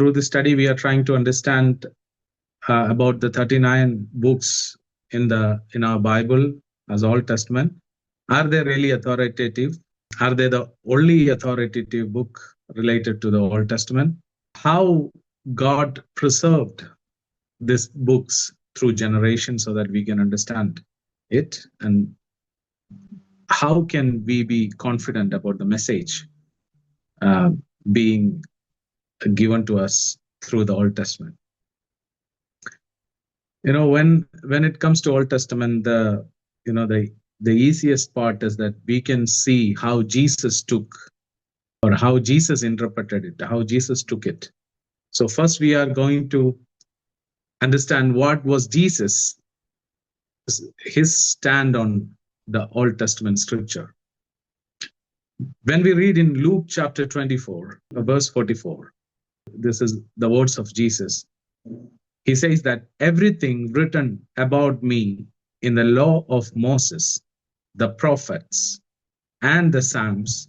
Through this study, we are trying to understand about the 39 books in our Bible as Old Testament. Are they really authoritative? Are they the only authoritative book related to the Old Testament? How God preserved these books through generations so that we can understand it, and how can we be confident about the message being given to us through the Old Testament? When it comes to Old Testament, the easiest part is that we can see how Jesus took, or how Jesus interpreted it, how Jesus took it. So first we are going to understand what was Jesus, his stand on the Old Testament scripture. When we read in Luke chapter 24, verse 44, this is the words of Jesus. He says that everything written about me in the law of Moses, the prophets, and the Psalms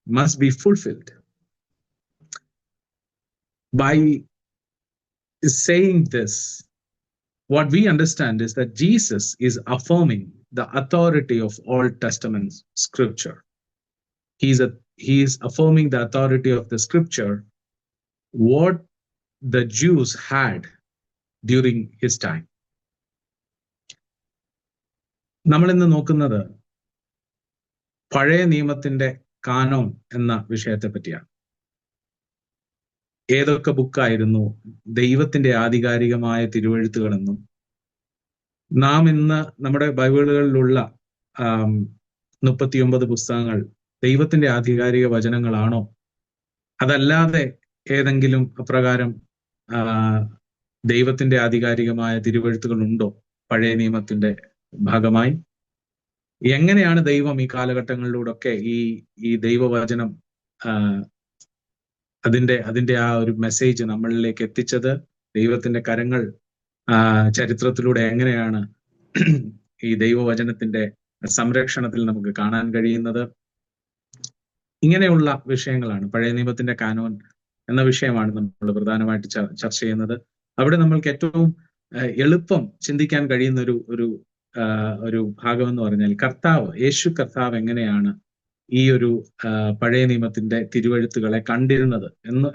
must be fulfilled. By saying this, what we understand is that Jesus is affirming the authority of Old Testament scripture. He is affirming the authority of the scripture, what the Jews had during his time. നമ്മൾ ഇന്ന് നോക്കുന്നത് പഴയ നിയമത്തിന്റെ cannon എന്ന വിഷയത്തെ പറ്റിയാണ്. ഏതൊക്കെ ബുക്കായിരുന്നു ദൈവത്തിന്റെ ആധികാരികമായ തിരുവെഴുത്തുകളെന്നും, നാം ഇന്ന് നമ്മുടെ ബൈബിളുകളിലുള്ള 39 പുസ്തകങ്ങൾ ദൈവത്തിന്റെ ആധികാരിക വചനങ്ങളാണോ, അതല്ലാതെ ഏതെങ്കിലും അപ്രകാരം ദൈവത്തിന്റെ ആധികാരികമായ തിരുവെഴുത്തുകൾ ഉണ്ടോ പഴയ നിയമത്തിന്റെ ഭാഗമായി? എങ്ങനെയാണ് ദൈവം ഈ കാലഘട്ടങ്ങളിലൂടെയൊക്കെ ഈ ദൈവവചനം അതിന്റെ ആ ഒരു മെസ്സേജ് നമ്മളിലേക്ക് എത്തിച്ചത്? ദൈവത്തിന്റെ കരങ്ങൾ ചരിത്രത്തിലൂടെ എങ്ങനെയാണ് ഈ ദൈവവചനത്തിന്റെ സംരക്ഷണത്തിൽ നമുക്ക് കാണാൻ കഴിയുന്നത്? ഇങ്ങനെയുള്ള വിഷയങ്ങളാണ് പഴയ നിയമത്തിന്റെ കാനോൻ എന്ന വിഷയമാണ് നമ്മൾ പ്രധാനമായിട്ട് ചർച്ച ചെയ്യുന്നത്. അവിടെ നമ്മൾക്ക് ഏറ്റവും എളുപ്പം ചിന്തിക്കാൻ കഴിയുന്ന ഒരു ഭാഗം എന്ന് പറഞ്ഞാൽ യേശു കർത്താവ് എങ്ങനെയാണ് ഈ ഒരു പഴയ നിയമത്തിന്റെ തിരുവെഴുത്തുകളെ കണ്ടിരുന്നത്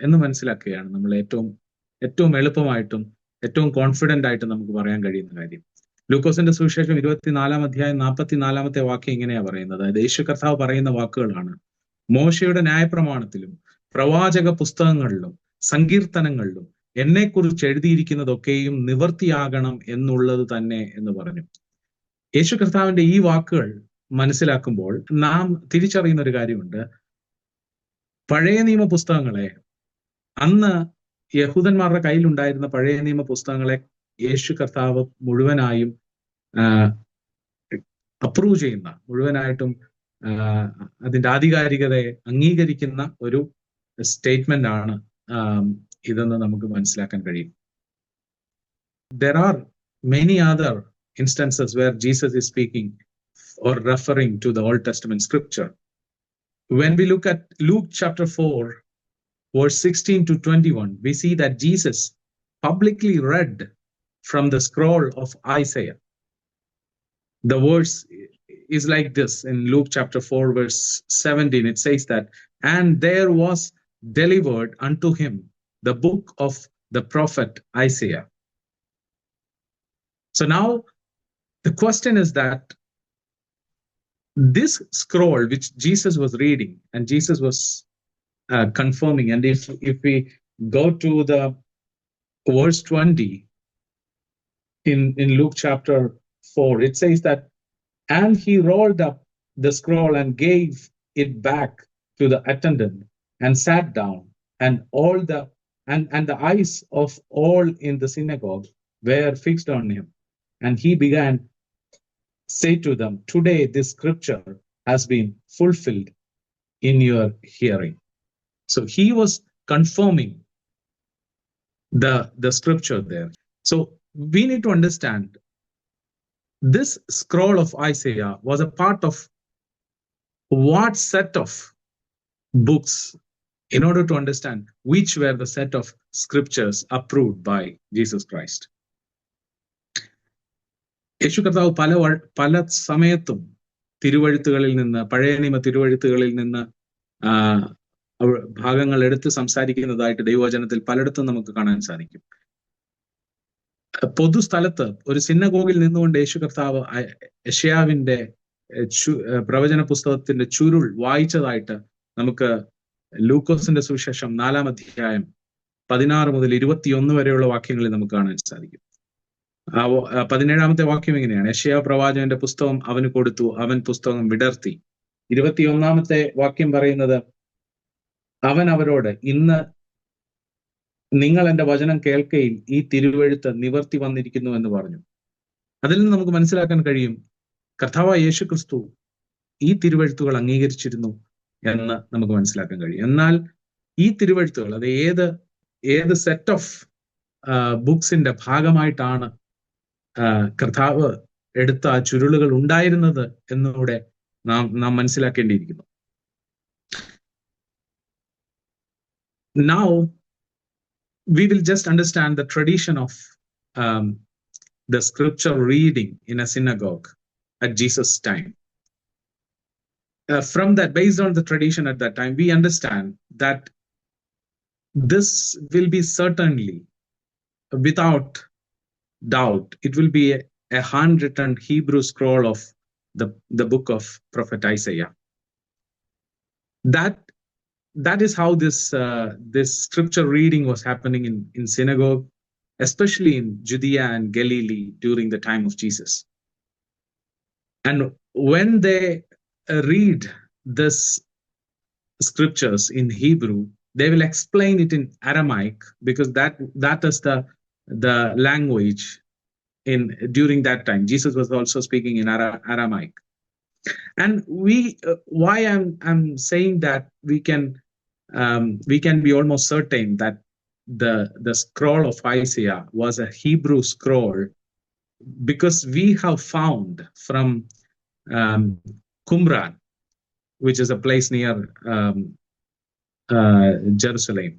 എന്ന് മനസ്സിലാക്കുകയാണ് നമ്മൾ ഏറ്റവും എളുപ്പമായിട്ടും ഏറ്റവും കോൺഫിഡന്റ് ആയിട്ട് നമുക്ക് പറയാൻ കഴിയുന്ന കാര്യം. ലൂക്കോസിന്റെ സുവിശേഷം 24-ാം അധ്യായം 44-ാമത്തെ വാക്യം ഇങ്ങനെയാ പറയുന്നത്. അതായത് യേശു കർത്താവ് പറയുന്ന വാക്കുകളാണ്: മോശയുടെ ന്യായപ്രമാണത്തിലും പ്രവാചക പുസ്തകങ്ങളിലും സങ്കീർത്തനങ്ങളിലും എന്നെക്കുറിച്ച് എഴുതിയിരിക്കുന്നതൊക്കെയും നിവർത്തിയാകണം എന്നുള്ളത് തന്നെ എന്ന് പറഞ്ഞു. യേശു കർത്താവിന്റെ ഈ വാക്കുകൾ മനസ്സിലാക്കുമ്പോൾ നാം തിരിച്ചറിയുന്ന ഒരു കാര്യമുണ്ട്. പഴയ നിയമ പുസ്തകങ്ങളെ, അന്ന് യഹൂദന്മാരുടെ കയ്യിലുണ്ടായിരുന്ന പഴയ നിയമ പുസ്തകങ്ങളെ യേശു കർത്താവ് മുഴുവനായും അപ്രൂവ് ചെയ്യുന്ന, മുഴുവനായിട്ടും അതിന്റെ ആധികാരികതയെ അംഗീകരിക്കുന്ന ഒരു സ്റ്റേറ്റ്മെന്റ് ആണ് ഇതെന്ന് നമുക്ക് മനസ്സിലാക്കാൻ കഴിയും. There are many other instances where Jesus is speaking or referring to the Old Testament scripture. When we look at Luke chapter 4, verse 16 to 21, we see that Jesus publicly read from the scroll of Isaiah. The verse is like this in Luke chapter 4, verse 17. It says that, and there was delivered unto him the book of the prophet Isaiah. So now the question is that this scroll which Jesus was reading and Jesus was confirming, and if we go to the verse 20 in Luke chapter 4, it says that, and he rolled up the scroll and gave it back to the attendant and sat down, and all the eyes of all in the synagogue were fixed on him. And he began say to them, today this scripture has been fulfilled in your hearing. So he was confirming the scripture there. So we need to understand this scroll of Isaiah was a part of what set of books, in order to understand which were the set of scriptures approved by Jesus Christ. യേശു കർത്താവ് പല സമയത്തും തിരുവഴുത്തുകളിൽ നിന്ന്, പഴയ നിയമ തിരുവഴുത്തുകളിൽ നിന്ന് ഭാഗങ്ങൾ എടുത്ത് സംസാരിക്കുന്നതായിട്ട് ദൈവവചനത്തിൽ പലയിടത്തും നമുക്ക് കാണാൻ സാധിക്കും. പൊതുസ്ഥലത്ത് ഒരു സിന്നഗോഗിൽ നിന്നുകൊണ്ട് യേശു കർത്താവ് യെശയ്യാവിന്റെ പ്രവചന പുസ്തകത്തിന്റെ ചുരുൾ വായിച്ചതായിട്ട് നമുക്ക് ലൂക്കോസിന്റെ സുവിശേഷം 4-ാം അധ്യായം 16 മുതൽ 21 വരെയുള്ള വാക്യങ്ങളിൽ നമുക്ക് കാണാൻ സാധിക്കും. 17-ാമത്തെ വാക്യം എങ്ങനെയാണ്? യെശയ്യാ പ്രവാചകന്റെ പുസ്തകം അവന് കൊടുത്തു, അവൻ പുസ്തകം വിടർത്തി. 21-ാമത്തെ വാക്യം പറയുന്നത്, അവൻ അവരോട്, ഇന്ന് നിങ്ങൾ എന്റെ വചനം കേൾക്കയിൽ ഈ തിരുവെഴുത്ത് നിവർത്തി വന്നിരിക്കുന്നു എന്ന് പറഞ്ഞു. അതിൽ നിന്ന് നമുക്ക് മനസ്സിലാക്കാൻ കഴിയും, കർത്താവായ യേശു ക്രിസ്തു ഈ തിരുവെഴുത്തുകൾ അംഗീകരിച്ചിരുന്നു എന്ന് നമുക്ക് മനസ്സിലാക്കാൻ കഴിയും. എന്നാൽ ഈ തിരുവെഴുത്തുകൾ അത് ഏത് സെറ്റ് ഓഫ് ബുക്സിന്റെ ഭാഗമായിട്ടാണ് കർത്താവ് എടുത്ത ആ ചുരുളുകൾ ഉണ്ടായിരുന്നത് എന്നുകൂടെ നാം മനസ്സിലാക്കേണ്ടിയിരിക്കുന്നു. Now we will just understand the tradition of the scripture reading in a synagogue at Jesus' time. From that, based on the tradition at that time, we understand that this will be certainly, without doubt, it will be a handwritten Hebrew scroll of the book of Prophet Isaiah. That is how this scripture reading was happening in synagogue, especially in Judea and Galilee during the time of Jesus. And when they read this scriptures in Hebrew, they will explain it in Aramaic, because that is the language during that time. Jesus was also speaking in Aramaic. And why I'm saying that we can be almost certain that the scroll of Isaiah was a Hebrew scroll, because we have found from Qumran, which is a place near Jerusalem,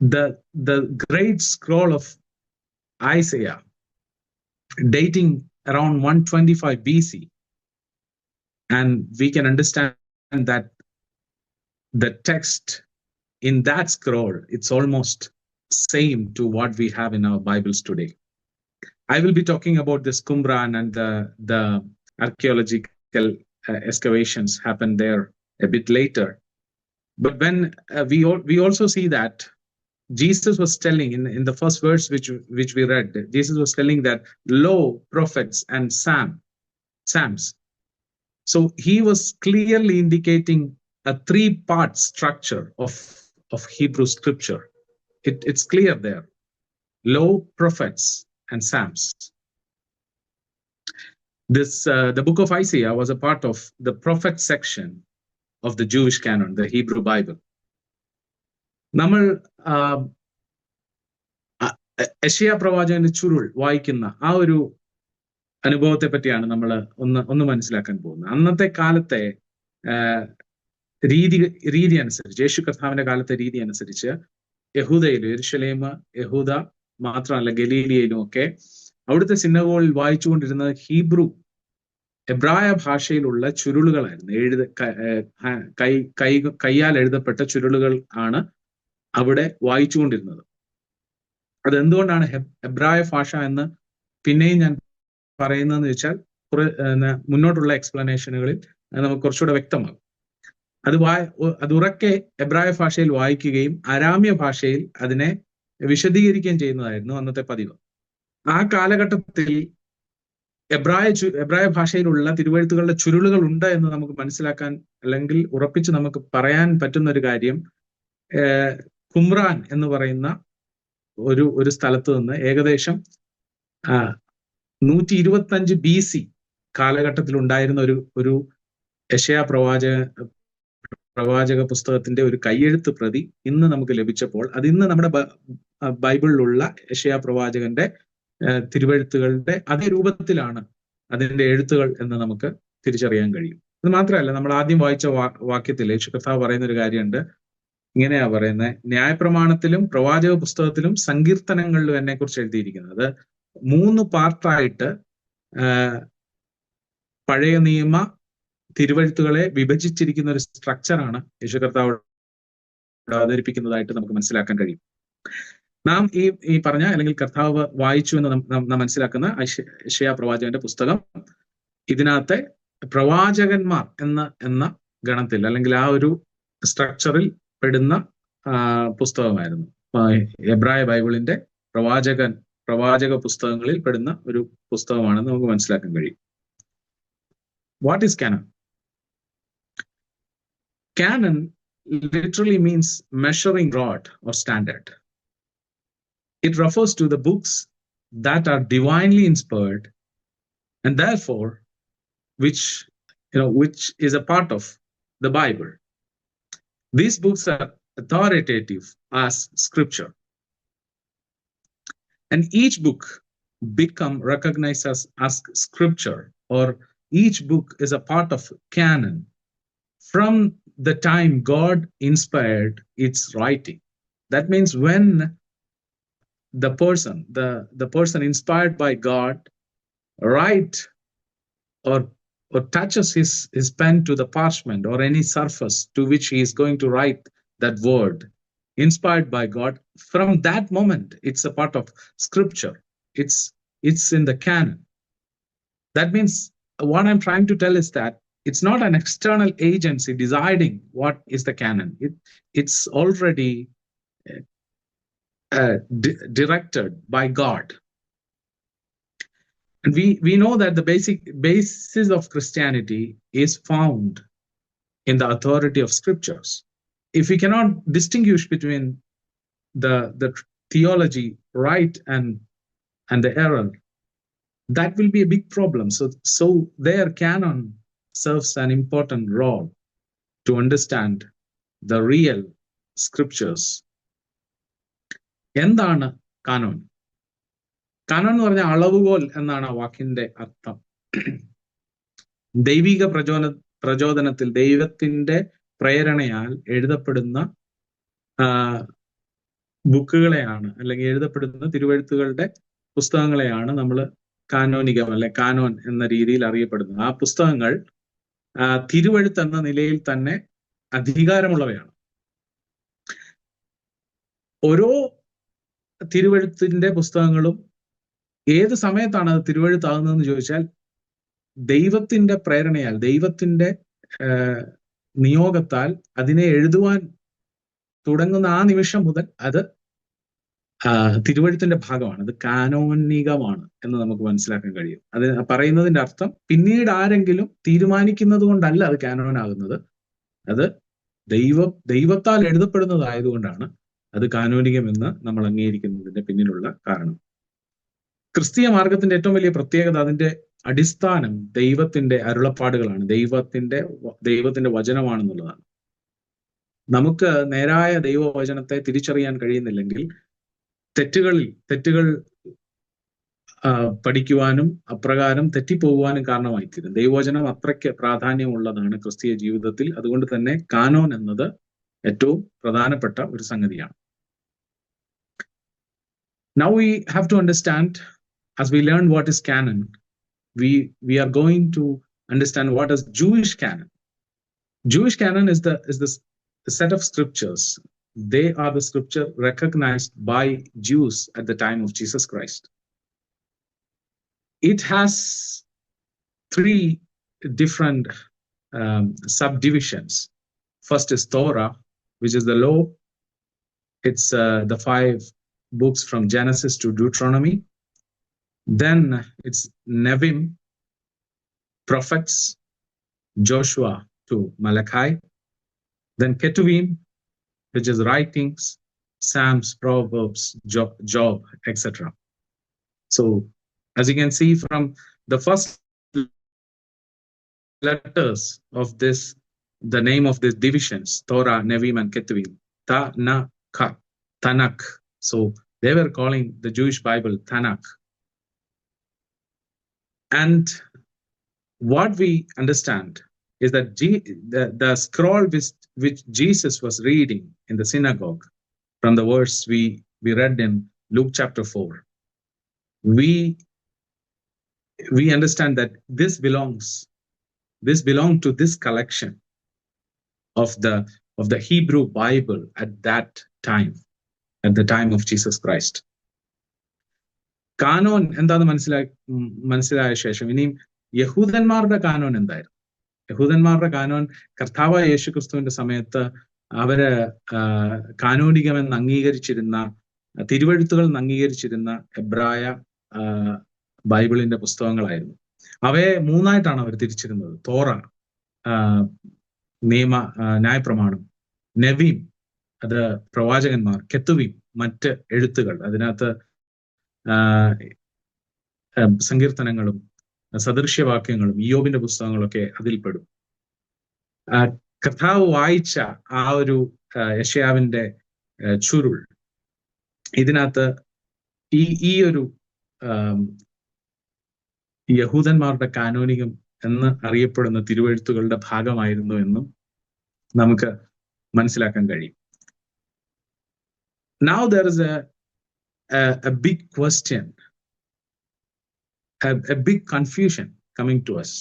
the great scroll of Isaiah dating around 125 BC, and we can understand that the text in that scroll, it's almost same to what we have in our Bibles today. I will be talking about this Qumran and the archaeological excavations happened there a bit later. But when we also see that Jesus was telling in the first verse which we read, Jesus was telling that lo, prophets and Psalms. So he was clearly indicating a 3-part structure of Hebrew scripture. It's clear there. Law, prophets, and Psalms. The book of Isaiah was a part of the prophet section of the Jewish canon, the Hebrew Bible. നമ്മൾ യെശയ്യാ പ്രവാചകന്റെ ചുരുൾ വായിക്കുന്ന ആ ഒരു അനുഭവത്തെ പറ്റിയാണ് നമ്മൾ ഒന്ന് മനസ്സിലാക്കാൻ പോകുന്നത്. അന്നത്തെ കാലത്തെ രീതി അനുസരിച്ച്, യേശു കർത്താവിന്റെ കാലത്തെ രീതി അനുസരിച്ച് യഹൂദയിലും, യെരുശലേം, യഹൂദ മാത്രമല്ല ഗലീലിയയിലും ഒക്കെ അവിടുത്തെ സിനഗോഗിൽ വായിച്ചുകൊണ്ടിരുന്നത് എബ്രായ ഭാഷയിലുള്ള ചുരുളുകളായിരുന്നു. കയ്യാൽ എഴുതപ്പെട്ട ചുരുളുകൾ ആണ് അവിടെ വായിച്ചുകൊണ്ടിരുന്നത്. അതെന്തുകൊണ്ടാണ് എബ്രായ ഭാഷ എന്ന് പിന്നെയും ഞാൻ പറയുന്നതെന്ന് വെച്ചാൽ മുന്നോട്ടുള്ള എക്സ്പ്ലനേഷനുകളിൽ നമുക്ക് കുറച്ചുകൂടെ വ്യക്തമാകും. അത് ഉറക്കെ എബ്രായ ഭാഷയിൽ വായിക്കുകയും അരാമ്യ ഭാഷയിൽ അതിനെ വിശദീകരിക്കുകയും ചെയ്യുന്നതായിരുന്നു അന്നത്തെ പതിവ്. ആ കാലഘട്ടത്തിൽ എബ്രായ ഭാഷയിലുള്ള തിരുവെഴുത്തുകളുടെ ചുരുളുകൾ ഉണ്ട് എന്ന് നമുക്ക് മനസ്സിലാക്കാൻ, അല്ലെങ്കിൽ ഉറപ്പിച്ച് നമുക്ക് പറയാൻ പറ്റുന്ന ഒരു കാര്യം, കുമ്രാൻ എന്ന് പറയുന്ന ഒരു സ്ഥലത്ത് നിന്ന് ഏകദേശം 125 BC കാലഘട്ടത്തിൽ ഉണ്ടായിരുന്ന ഒരു യെശയ്യാ പ്രവാചക പുസ്തകത്തിന്റെ ഒരു കയ്യെഴുത്ത് പ്രതി ഇന്ന് നമുക്ക് ലഭിച്ചപ്പോൾ, അത് ഇന്ന് നമ്മുടെ ബൈബിളിലുള്ള യെശയ്യാ പ്രവാചകന്റെ തിരുവെഴുത്തുകളുടെ അതേ രൂപത്തിലാണ് അതിന്റെ എഴുത്തുകൾ എന്ന് നമുക്ക് തിരിച്ചറിയാൻ കഴിയും. അത് മാത്രമല്ല, നമ്മൾ ആദ്യം വായിച്ച വാക്യത്തിൽ യേശു കർത്താവ് പറയുന്ന ഒരു കാര്യമുണ്ട്, ഇങ്ങനെയാ പറയുന്നത്, ന്യായപ്രമാണത്തിലും പ്രവാചക പുസ്തകത്തിലും സങ്കീർത്തനങ്ങളിലും എന്നെ കുറിച്ച് എഴുതിയിരിക്കുന്നത്. 3 പാർട്ടായിട്ട് പഴയ നിയമ തിരുവഴുത്തുകളെ വിഭജിച്ചിരിക്കുന്ന ഒരു സ്ട്രക്ചറാണ് യേശു കർത്താവ് അവതരിപ്പിക്കുന്നതായിട്ട് നമുക്ക് മനസ്സിലാക്കാൻ കഴിയും. നാം ഈ പറഞ്ഞ അല്ലെങ്കിൽ കർത്താവ് വായിച്ചു എന്ന് നാം മനസ്സിലാക്കുന്ന യെശയ്യാ പ്രവാചകന്റെ പുസ്തകം ഇതിനകത്തെ പ്രവാചകന്മാർ എന്ന ഗണത്തിൽ അല്ലെങ്കിൽ ആ ഒരു സ്ട്രക്ചറിൽ പെടുന്ന പുസ്തകമായിരുന്നു. എബ്രായ ബൈബിളിന്റെ പ്രവാചക പുസ്തകങ്ങളിൽ പെടുന്ന ഒരു പുസ്തകമാണെന്ന് നമുക്ക് മനസ്സിലാക്കാൻ കഴിയും. What is Canon? Canon literally means measuring rod or standard. It refers to the books that are divinely inspired and therefore which is a part of the Bible. These books are authoritative as scripture, and each book become recognized as scripture, or each book is a part of canon from the time God inspired its writing. That means when the person inspired by God write or touches his pen to the parchment or any surface to which he is going to write that word inspired by God, from that moment it's a part of scripture. It's in the canon. That means what I'm trying to tell is that it's not an external agency deciding what is the canon. It's already directed by God. And we know that the basis of Christianity is found in the authority of scriptures. If we cannot distinguish between the theology right and the error, that will be a big problem. So their canon serves an important role to understand the real scriptures. എന്താണ് cannon? Cannon എന്ന് പറഞ്ഞാൽ അളവുകോൽ എന്നാണ് ആ വാക്കിന്റെ അർത്ഥം. ദൈവിക പ്രചോദനത്തിൽ ദൈവത്തിന്റെ പ്രേരണയാൽ എഴുതപ്പെടുന്ന ബുക്കുകളെയാണ് അല്ലെങ്കിൽ എഴുതപ്പെടുന്ന തിരുവഴുത്തുകളുടെ പുസ്തകങ്ങളെയാണ് നമ്മൾ കാനോനികം അല്ലെ കാനോൻ എന്ന രീതിയിൽ അറിയപ്പെടുന്നത്. ആ പുസ്തകങ്ങൾ തിരുവഴുത്ത് എന്ന നിലയിൽ തന്നെ അധികാരമുള്ളവയാണ്. ഓരോ തിരുവഴുത്തിന്റെ പുസ്തകങ്ങളും ഏത് സമയത്താണ് അത് തിരുവഴുത്താകുന്നതെന്ന് ചോദിച്ചാൽ ദൈവത്തിന്റെ പ്രേരണയാൽ, ദൈവത്തിന്റെ നിയോഗത്താൽ അതിനെ എഴുതുവാൻ തുടങ്ങുന്ന ആ നിമിഷം മുതൽ അത് തിരുവഴുത്തിന്റെ ഭാഗമാണ്. അത് കാനോനികമാണ് എന്ന് നമുക്ക് മനസ്സിലാക്കാൻ കഴിയും. അത് പറയുന്നതിന്റെ അർത്ഥം പിന്നീട് ആരെങ്കിലും തീരുമാനിക്കുന്നത് കൊണ്ടല്ല അത് കാനോനാകുന്നത്, അത് ദൈവത്താൽ എഴുതപ്പെടുന്നതായതുകൊണ്ടാണ് അത് കാനോനികം എന്ന് നമ്മൾ അംഗീകരിക്കുന്നതിന്റെ പിന്നിലുള്ള കാരണം. ക്രിസ്തീയ മാർഗത്തിന്റെ ഏറ്റവും വലിയ പ്രത്യേകത അതിന്റെ അടിസ്ഥാനം ദൈവത്തിന്റെ അരുളപ്പാടുകളാണ്, ദൈവത്തിന്റെ വചനമാണെന്നുള്ളതാണ്. നമുക്ക് നേരായ ദൈവവചനത്തെ തിരിച്ചറിയാൻ കഴിയുന്നില്ലെങ്കിൽ തെറ്റുകൾ പഠിക്കുവാനും അപ്രകാരം തെറ്റിപ്പോകുവാനും കാരണമായിത്തീരും. ദൈവവചനം അത്രയ്ക്ക് പ്രാധാന്യമുള്ളതാണ് ക്രിസ്തീയ ജീവിതത്തിൽ. അതുകൊണ്ട് തന്നെ കാനോൻ എന്നത് ഏറ്റവും പ്രധാനപ്പെട്ട ഒരു സംഗതിയാണ്. Now we have to understand, as we learn what is canon, we are going to understand what is Jewish canon. Jewish canon is the set of scriptures. They are the scripture recognized by Jews at the time of Jesus Christ. It has 3 different subdivisions. First is Torah, which is the law. It's the 5 books from Genesis to Deuteronomy. Then it's Nevi'im, prophets, Joshua to Malachi. Then Ketuvim, which is writings, Psalms, Proverbs, Job, etc. So, as you can see from the first letters of this, the name of these divisions, Torah, Nevi'im, and Ketuvim, Tanakh. So, they were calling the Jewish Bible Tanakh. And what we understand is that the scroll which Jesus was reading in the synagogue, from the verse we read in Luke chapter 4, we understand that this belonged to this collection of the Hebrew Bible at the time of Jesus Christ. Cannon എന്താന്ന് മനസ്സിലായ ശേഷം ഇനിയും യഹൂദന്മാരുടെ cannon എന്തായിരുന്നു? യഹൂദന്മാരുടെ cannon കർത്താവായ യേശു ക്രിസ്തുവിന്റെ സമയത്ത് അവര് കാനോനികമെന്ന് അംഗീകരിച്ചിരുന്ന, തിരുവെഴുത്തുകൾ എന്ന് അംഗീകരിച്ചിരുന്ന എബ്രായ ബൈബിളിന്റെ പുസ്തകങ്ങളായിരുന്നു. അവയെ മൂന്നായിട്ടാണ് അവർ തിരിച്ചിരുന്നത്: തോറ, ന്യായപ്രമാണം, നബീം, അത് പ്രവാചകന്മാർ, കെത്തുവീം, മറ്റ് എഴുത്തുകൾ, അതിനകത്ത് സങ്കീർത്തനങ്ങളും സദൃശ്യവാക്യങ്ങളും ഇയ്യോബിന്റെ പുസ്തകങ്ങളൊക്കെ അതിൽപ്പെടും. കർത്താവ് വായിച്ച ആ ഒരു യെശയ്യാവിന്റെ ചുരുൾ ഇതിനകത്ത് ഈ ഒരു യഹൂദന്മാരുടെ കാനോനികം എന്ന് അറിയപ്പെടുന്ന തിരുവെഴുത്തുകളുടെ ഭാഗമായിരുന്നു എന്നും നമുക്ക് മനസ്സിലാക്കാൻ കഴിയും. Now there is a big question, a big confusion coming to us.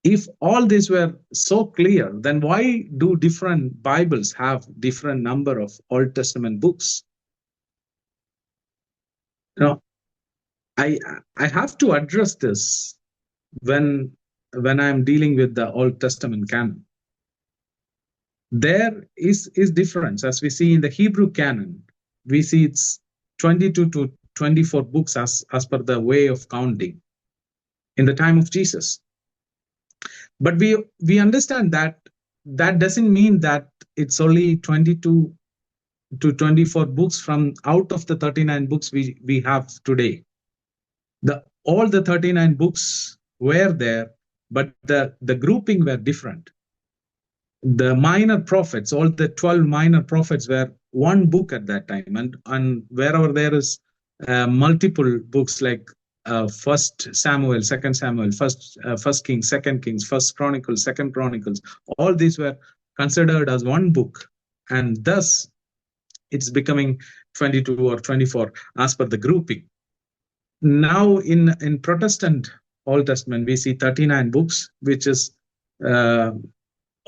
If all these were so clear, then why do different Bibles have different number of Old Testament books? Now, I have to address this when I'm dealing with the Old Testament canon. There is difference. As we see in the Hebrew canon, we see it's 22 to 24 books as per the way of counting in the time of Jesus. But we understand that doesn't mean that it's only 22 to 24 books from out of the 39 books we have today. All the 39 books were there, but the grouping were different. The minor prophets, all the 12 minor prophets were one book at that time, and wherever there is multiple books like First Samuel, Second Samuel, First Kings, Second Kings, First Chronicles, Second Chronicles, all these were considered as one book, and thus it's becoming 22 or 24 as per the grouping. Now in Protestant Old Testament we see 39 books, which is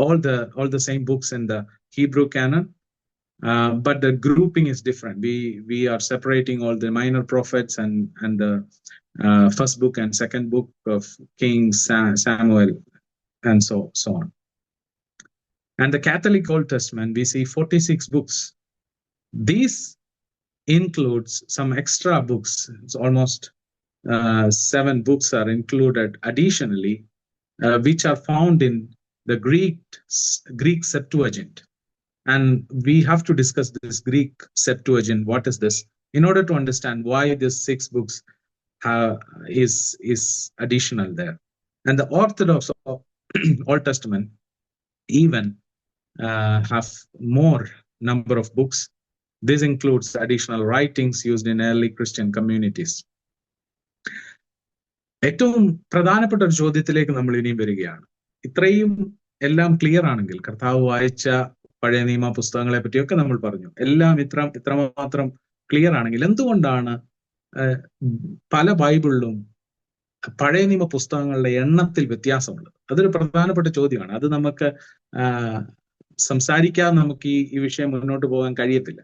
all the same books in the Hebrew canon, but the grouping is different. We are separating all the minor prophets and the first book and second book of Kings, Samuel, and so on. And the Catholic Old Testament, we see 46 books. These includes some extra books. It's almost 7 books are included additionally, which are found in the Greek Septuagint. And we have to discuss this Greek Septuagint. What is this? In order to understand why these 6 books is additional there. And the Orthodox Old Testament even have more number of books. This includes additional writings used in early Christian communities. ഏറ്റവും പ്രധാനപ്പെട്ട ഒരു ചോദ്യത്തിലേക്ക് നമ്മൾ ഇനിയും വരികയാണ്. ഇത്രയും എല്ലാം clear ആണെങ്കിൽ, കർത്താവ് വായിച്ച പഴയ നിയമ പുസ്തകങ്ങളെ പറ്റിയൊക്കെ നമ്മൾ പറഞ്ഞു, എല്ലാം ഇത്രമാത്രം ക്ലിയർ ആണെങ്കിൽ എന്തുകൊണ്ടാണ് പല ബൈബിളിലും പഴയ നിയമ പുസ്തകങ്ങളുടെ എണ്ണത്തിൽ വ്യത്യാസമുള്ളത്? അതൊരു പ്രധാനപ്പെട്ട ചോദ്യമാണ്. അത് നമുക്ക് സംസാരിക്കാതെ നമുക്ക് ഈ വിഷയം മുന്നോട്ട് പോകാൻ കഴിയത്തില്ല.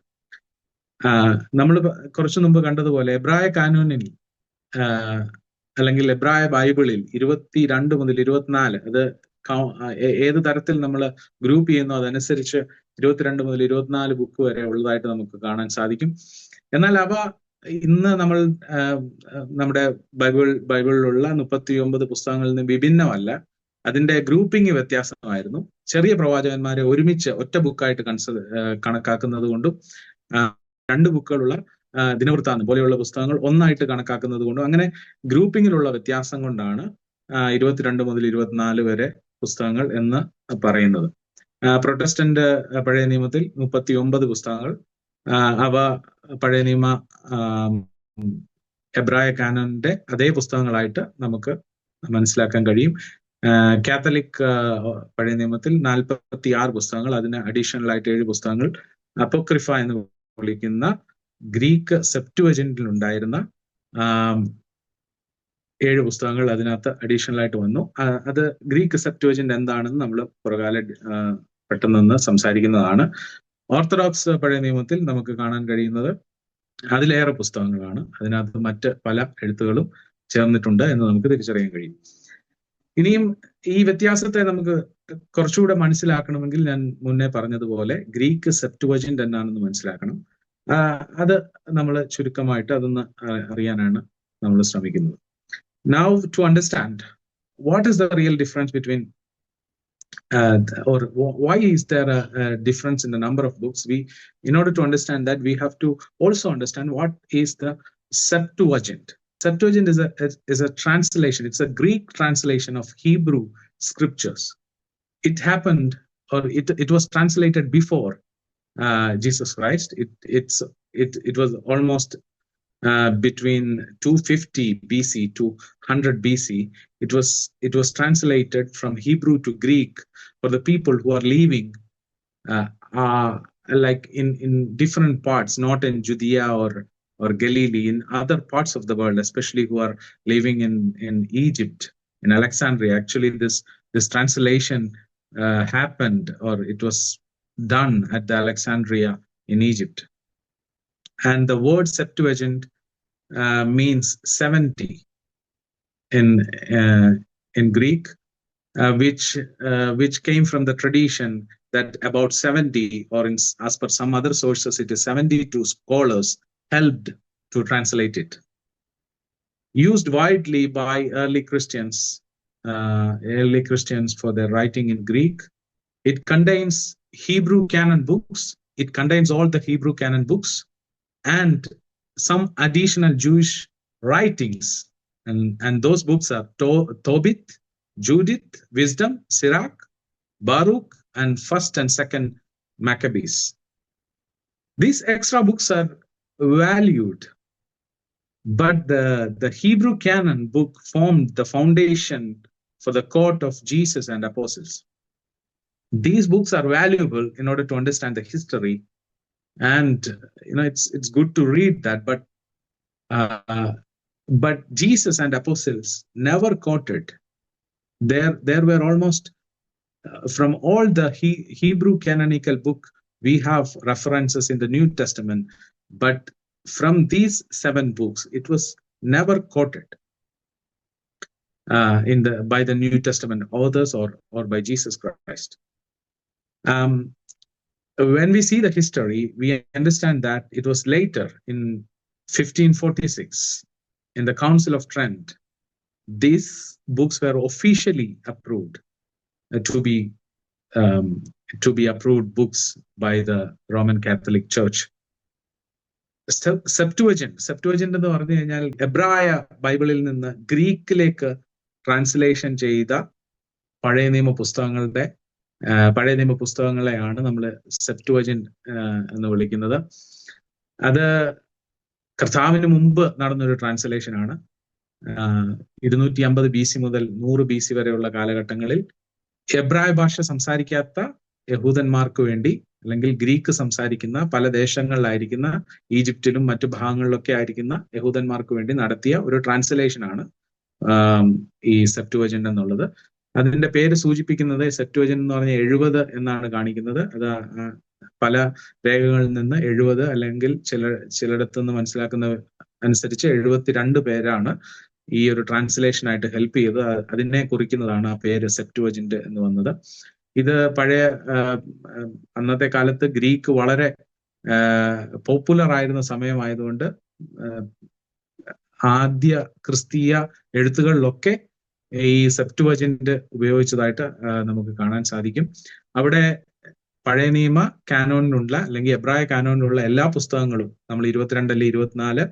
നമ്മൾ കുറച്ചു മുമ്പ് കണ്ടതുപോലെ എബ്രായ കാനൂനിൽ അല്ലെങ്കിൽ എബ്രായ ബൈബിളിൽ 22 മുതൽ 24, അത് ഏത് തരത്തിൽ നമ്മൾ ഗ്രൂപ്പ് ചെയ്യുന്നു അതനുസരിച്ച് 22 മുതൽ 24 ബുക്ക് വരെ ഉള്ളതായിട്ട് നമുക്ക് കാണാൻ സാധിക്കും. എന്നാൽ അവ ഇന്ന് നമ്മൾ നമ്മുടെ ബൈബിളിലുള്ള 39 പുസ്തകങ്ങളിൽ നിന്ന് വിഭിന്നമല്ല. അതിന്റെ ഗ്രൂപ്പിംഗ് വ്യത്യാസമായിരുന്നു. ചെറിയ പ്രവാചകന്മാരെ ഒരുമിച്ച് ഒറ്റ ബുക്കായിട്ട് കണക്കാക്കുന്നത് കൊണ്ടും 2 ബുക്കുകളുള്ള ദിനവൃത്താന്തം പോലെയുള്ള പുസ്തകങ്ങൾ ഒന്നായിട്ട് കണക്കാക്കുന്നത് കൊണ്ടും അങ്ങനെ ഗ്രൂപ്പിങ്ങിലുള്ള വ്യത്യാസം കൊണ്ടാണ് 22 മുതൽ 24 വരെ പുസ്തകങ്ങൾ എന്ന് പറയുന്നത്. പ്രൊട്ടസ്റ്റന്റ് പഴയ നിയമത്തിൽ 39 പുസ്തകങ്ങൾ, അവ പഴയ നിയമ എബ്രായ കാനോന്റെ അതേ പുസ്തകങ്ങളായിട്ട് നമുക്ക് മനസ്സിലാക്കാൻ കഴിയും. കാത്തലിക് പഴയ നിയമത്തിൽ 46 പുസ്തകങ്ങൾ, അതിന് അഡീഷണൽ ആയിട്ട് 7 പുസ്തകങ്ങൾ അപ്പോക്രിഫ എന്ന് വിളിക്കുന്ന ഗ്രീക്ക് സെപ്റ്റുവജന്റിൽ ഉണ്ടായിരുന്ന 7 പുസ്തകങ്ങൾ അതിനകത്ത് അഡീഷണൽ ആയിട്ട് വന്നു. അത് ഗ്രീക്ക് സെപ്റ്റുവജന്റ് എന്താണെന്ന് നമ്മൾ പുറകാല പെട്ടെന്ന് സംസാരിക്കുന്നതാണ്. ഓർത്തഡോക്സ് പഴയ നിയമത്തിൽ നമുക്ക് കാണാൻ കഴിയുന്നത് അതിലേറെ പുസ്തകങ്ങളാണ്. അതിനകത്ത് മറ്റ് പല എഴുത്തുകളും ചേർന്നിട്ടുണ്ട് എന്ന് നമുക്ക് തിരിച്ചറിയാൻ കഴിയും. ഇനിയും ഈ വ്യത്യാസത്തെ നമുക്ക് കുറച്ചുകൂടെ മനസ്സിലാക്കണമെങ്കിൽ ഞാൻ മുന്നേ പറഞ്ഞതുപോലെ ഗ്രീക്ക് സെപ്റ്റുവജന്റ് എന്നാണെന്ന് മനസ്സിലാക്കണം. അത് നമ്മൾ ചുരുക്കമായിട്ട് അതൊന്ന് അറിയാനാണ് നമ്മൾ ശ്രമിക്കുന്നത്. Now to understand what is the real difference between or why is there a difference in the number of books, in order to understand that, we have to also understand what is the Septuagint. Septuagint is a translation. It's a Greek translation of Hebrew scriptures. It happened, or it was translated before Jesus Christ. It was almost between 250 BC to 100 BC. It was translated from Hebrew to Greek for the people who are living like in different parts, not in Judea or Galilee, in other parts of the world, especially who are living in Egypt, in Alexandria. Actually, this translation happened, or it was done at the Alexandria in Egypt. And the word Septuagint means 70 in Greek, which came from the tradition that about 70, or as per some other sources, it is 72 scholars helped to translate it. Used widely by early Christians for their writing in Greek. It contains Hebrew canon books. It contains all the Hebrew canon books and some additional Jewish writings. And those books are Tobit, Judith, Wisdom, Sirach, Baruch, and 1st and 2nd Maccabees. These extra books are valued, but the Hebrew canon book formed the foundation for the court of Jesus and apostles. These books are valuable in order to understand the history, and it's good to read that, but Jesus and apostles never quoted. There were almost from all the Hebrew canonical book, we have references in the New Testament, but from these 7 books, it was never quoted by the New Testament authors or by Jesus Christ. When we see the history, we understand that it was later in 1546 in the Council of Trent, these books were officially approved to be approved books by the Roman Catholic Church. Septuagint എന്ന് പറഞ്ഞു കഴിഞ്ഞാൽ എബ്രായ ബൈബിളിൽ നിന്ന് ഗ്രീക്കിലേക്ക് translation ചെയ്ത പഴയ നിയമ പുസ്തകങ്ങളെയാണ് നമ്മൾ സെപ്റ്റുവജന്റ് എന്ന് വിളിക്കുന്നത്. അത് കർത്താവിന് മുമ്പ് നടന്നൊരു ട്രാൻസ്ലേഷൻ ആണ്. 250 BC മുതൽ 100 BC വരെയുള്ള കാലഘട്ടങ്ങളിൽ എബ്രായ ഭാഷ സംസാരിക്കാത്ത യഹൂദന്മാർക്ക് വേണ്ടി, അല്ലെങ്കിൽ ഗ്രീക്ക് സംസാരിക്കുന്ന പല ദേശങ്ങളിലായിരിക്കുന്ന ഈജിപ്തിലും മറ്റു ഭാഗങ്ങളിലൊക്കെ ആയിരിക്കുന്ന യഹൂദന്മാർക്ക് വേണ്ടി നടത്തിയ ഒരു ട്രാൻസ്ലേഷൻ ആണ് ഈ സെപ്റ്റുവജന്റ് എന്നുള്ളത്. അതിന്റെ പേര് സൂചിപ്പിക്കുന്നത് സെപ്റ്റുവജന്റ് എന്ന് പറഞ്ഞാൽ 70 എന്നാണ് കാണിക്കുന്നത്. അത് പല രേഖകളിൽ നിന്ന് 70, അല്ലെങ്കിൽ ചിലയിടത്തു നിന്ന് മനസ്സിലാക്കുന്ന അനുസരിച്ച് 72 പേരാണ് ഈ ഒരു ട്രാൻസ്ലേഷൻ ആയിട്ട് ഹെൽപ്പ് ചെയ്ത് അതിനെ കുറിക്കുന്നതാണ് ആ പേര് സെപ്റ്റുവജന്റ് എന്ന് വന്നത്. ഇത് പഴയ അന്നത്തെ കാലത്ത് ഗ്രീക്ക് വളരെ പോപ്പുലർ ആയിരുന്ന സമയമായതുകൊണ്ട് ആദ്യ ക്രിസ്തീയ എഴുത്തുകളിലൊക്കെ ഈ സെപ്റ്റുവജന്റ് ഉപയോഗിച്ചതായിട്ട് നമുക്ക് കാണാൻ സാധിക്കും. അവിടെ പഴയ നിയമ കാനോനിലുള്ള അല്ലെങ്കിൽ എബ്രായ കാനോനിലുള്ള എല്ലാ പുസ്തകങ്ങളും നമ്മൾ 22 അല്ലെങ്കിൽ 24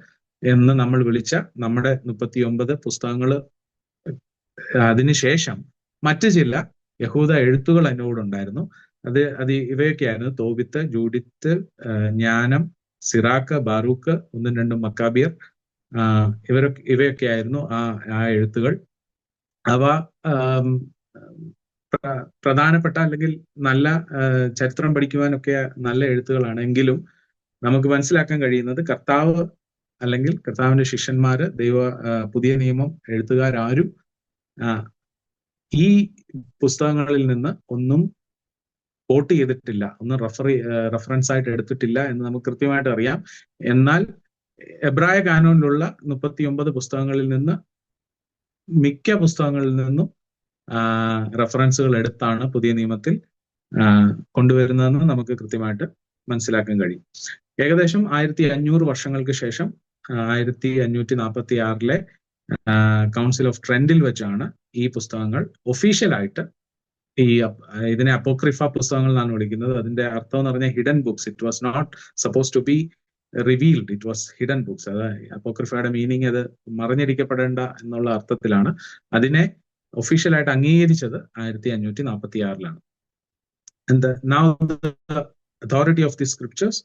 എന്ന് നമ്മൾ വിളിച്ച നമ്മുടെ 39 പുസ്തകങ്ങൾ, അതിനുശേഷം മറ്റു ചില യഹൂദ എഴുത്തുകൾ അതിനോടുണ്ടായിരുന്നു. അത് ഇവയൊക്കെയായിരുന്നു തോബിത്ത്, ജൂഡിത്ത്, ജ്ഞാനം, സിറാക്ക്, ബാറൂക്ക്, 1ഉം 2ഉം മക്കാബിയർ. ഇവയൊക്കെയായിരുന്നു ആ എഴുത്തുകൾ. അവ പ്രധാനപ്പെട്ട അല്ലെങ്കിൽ നല്ല ചരിത്രം പഠിക്കുവാനൊക്കെ നല്ല എഴുത്തുകളാണ്. എങ്കിലും നമുക്ക് മനസ്സിലാക്കാൻ കഴിയുന്നത് കർത്താവ് അല്ലെങ്കിൽ കർത്താവിന്റെ ശിഷ്യന്മാര് പുതിയ നിയമം എഴുത്തുകാരും ഈ പുസ്തകങ്ങളിൽ നിന്ന് ഒന്നും കോട്ട് ചെയ്തിട്ടില്ല, ഒന്നും റെഫറൻസ് ആയിട്ട് എടുത്തിട്ടില്ല എന്ന് നമുക്ക് കൃത്യമായിട്ട് അറിയാം. എന്നാൽ എബ്രായ കാനോനിലുള്ള 39 പുസ്തകങ്ങളിൽ നിന്ന് മിക്ക പുസ്തകങ്ങളിൽ നിന്നും റെഫറൻസുകൾ എടുത്താണ് പുതിയ നിയമത്തിൽ കൊണ്ടുവരുന്നതെന്ന് നമുക്ക് കൃത്യമായിട്ട് മനസ്സിലാക്കാൻ കഴിയും. ഏകദേശം 1500 വർഷങ്ങൾക്ക് ശേഷം 1546 കൗൺസിൽ ഓഫ് ട്രെൻഡിൽ വെച്ചാണ് ഈ പുസ്തകങ്ങൾ ഒഫീഷ്യലായിട്ട്, ഇതിനെ അപ്പോക്രിഫ പുസ്തകങ്ങൾ എന്നാണ് വിളിക്കുന്നത്. അതിന്റെ അർത്ഥം എന്ന് പറഞ്ഞാൽ hidden books. It was not suppose to be revealed, it was hidden books. അത് അപ്പോക്രിഫയുടെ മീനിങ് അത് മറഞ്ഞിരിക്കപ്പെടേണ്ട എന്നുള്ള അർത്ഥത്തിലാണ്. അതിനെ ഒഫീഷ്യലായിട്ട് അംഗീകരിച്ചത് 1546 And now the authority of the scriptures,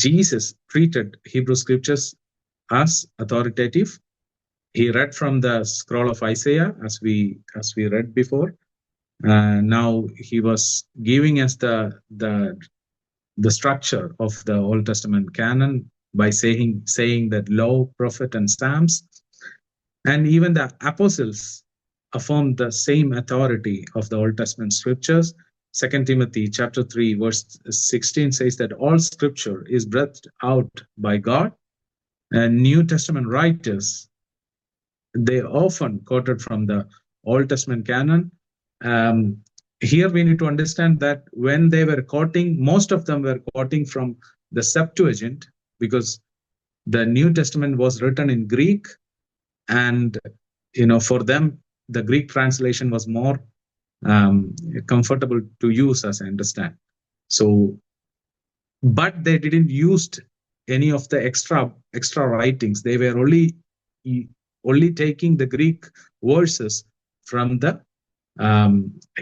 Jesus treated Hebrew scriptures as authoritative. He read from the scroll of Isaiah, as we read before. Now he was giving us the structure of the Old Testament canon by saying that law, prophet, and psalms, and even the apostles affirmed the same authority of the Old Testament scriptures. 2 Timothy chapter 3 verse 16 says that all scripture is breathed out by God. And New Testament writers, they often quoted from the Old Testament canon. Here we need to understand that when they were quoting, most of them were quoting from the Septuagint, because the New Testament was written in Greek, and for them the Greek translation was more comfortable to use, as I understand. So, but they didn't use any of the extra writings. They were only taking the Greek verses from the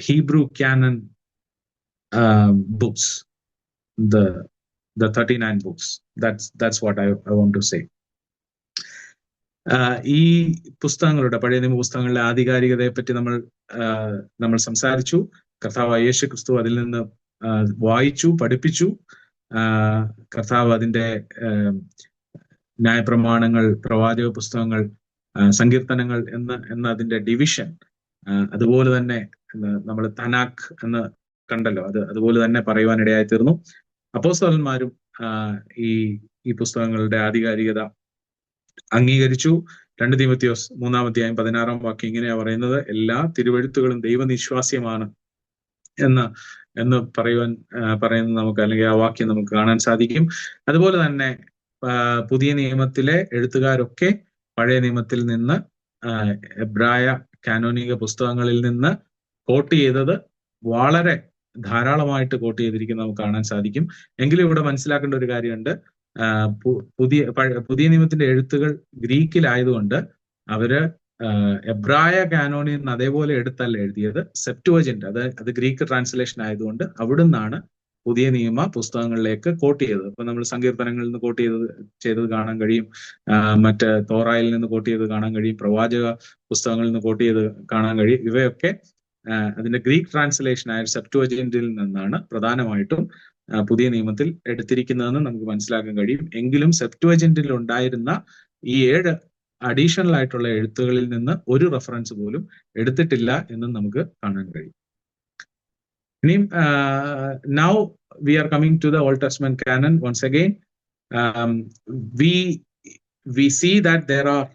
Hebrew canon books, the 39 books. That's what I want to say. ഈ പുസ്തകങ്ങളുടെ, പഴയ നിയമ പുസ്തകങ്ങളിലെ ആധികാരികതയെ പറ്റി നമ്മൾ സംസാരിച്ചു. കർത്താവ് യേശു ക്രിസ്തു അതിൽ നിന്ന് വായിച്ചു, പഠിപ്പിച്ചു. കർത്താവ് അതിന്റെ ന്യായപ്രമാണങ്ങൾ, പ്രവാചക പുസ്തകങ്ങൾ, സങ്കീർത്തനങ്ങൾ എന്ന അതിന്റെ ഡിവിഷൻ, അതുപോലെ തന്നെ നമ്മൾ തനാഖ് എന്ന് കണ്ടല്ലോ, അതുപോലെ തന്നെ പറയുവാനിടയായി തീർന്നു. അപ്പോസ്തലന്മാരും ഈ പുസ്തകങ്ങളുടെ ആധികാരികത അംഗീകരിച്ചു. 2 തീമോഥെയോസ് 3:16 ഇങ്ങനെയാ പറയുന്നത്: എല്ലാ തിരുവെഴുത്തുകളും ദൈവനിശ്വാസ്യമാണ് എന്ന് പറയുന്നത് നമുക്ക്, അല്ലെങ്കിൽ ആ വാക്യം നമുക്ക് കാണാൻ സാധിക്കും. അതുപോലെ തന്നെ പുതിയ നിയമത്തിലെ എഴുത്തുകാരൊക്കെ പഴയ നിയമത്തിൽ നിന്ന്, എബ്രായ കാനോനിക പുസ്തകങ്ങളിൽ നിന്ന് കോട്ട് ചെയ്തത് വളരെ ധാരാളമായിട്ട് കോട്ട് ചെയ്തിരിക്കുന്നത് നമുക്ക് കാണാൻ സാധിക്കും. എങ്കിലും ഇവിടെ മനസ്സിലാക്കേണ്ട ഒരു കാര്യമുണ്ട്. പുതിയ നിയമത്തിന്റെ എഴുത്തുകൾ ഗ്രീക്കിലായതുകൊണ്ട് അവര് എബ്രായ കാനോനിൽ നിന്ന് അതേപോലെ എടുത്തല്ല എഴുതിയത്. സെപ്റ്റുവജന്റ്, അത് ഗ്രീക്ക് ട്രാൻസ്ലേഷൻ ആയതുകൊണ്ട് അവിടുന്നാണ് പുതിയ നിയമ പുസ്തകങ്ങളിലേക്ക് കോട്ട് ചെയ്തത്. അപ്പൊ നമ്മൾ സങ്കീർത്തനങ്ങളിൽ നിന്ന് കോട്ട് ചെയ്തത് കാണാൻ കഴിയും, മറ്റ് തോറായിൽ നിന്ന് കോട്ട് ചെയ്ത് കാണാൻ കഴിയും, പ്രവാചക പുസ്തകങ്ങളിൽ നിന്ന് കോട്ട് ചെയ്ത് കാണാൻ കഴിയും. ഇവയൊക്കെ അതിന്റെ ഗ്രീക്ക് ട്രാൻസ്ലേഷൻ ആയ സെപ്റ്റുവജന്റിൽ നിന്നാണ് പ്രധാനമായിട്ടും പുതിയ നിയമത്തിൽ എടുത്തിരിക്കുന്നതെന്ന് നമുക്ക് മനസ്സിലാക്കാൻ കഴിയും. എങ്കിലും സെപ്റ്റുവജന്റിൽ ഉണ്ടായിരുന്ന ഈ 7 അഡീഷണൽ ആയിട്ടുള്ള എഴുത്തുകളിൽ നിന്ന് ഒരു റെഫറൻസ് പോലും എടുത്തിട്ടില്ല എന്നും നമുക്ക് കാണാൻ കഴിയും. ഇനിയും now we are coming to the Old Testament canon once again. We see that there are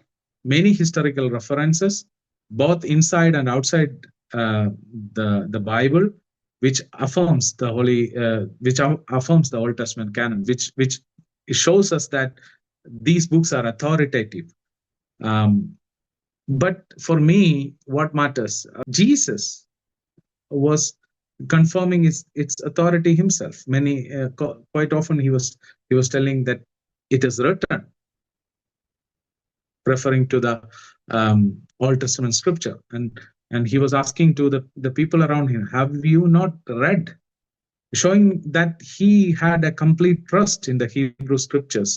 many historical references both inside and outside the Bible, which affirms the affirms the Old Testament canon, which shows us that these books are authoritative. But for me, what matters, Jesus was confirming its authority himself. Quite often he was telling that it is written, referring to the Old Testament scripture, and he was asking to the people around him, have you not read? Showing that he had a complete trust in the Hebrew scriptures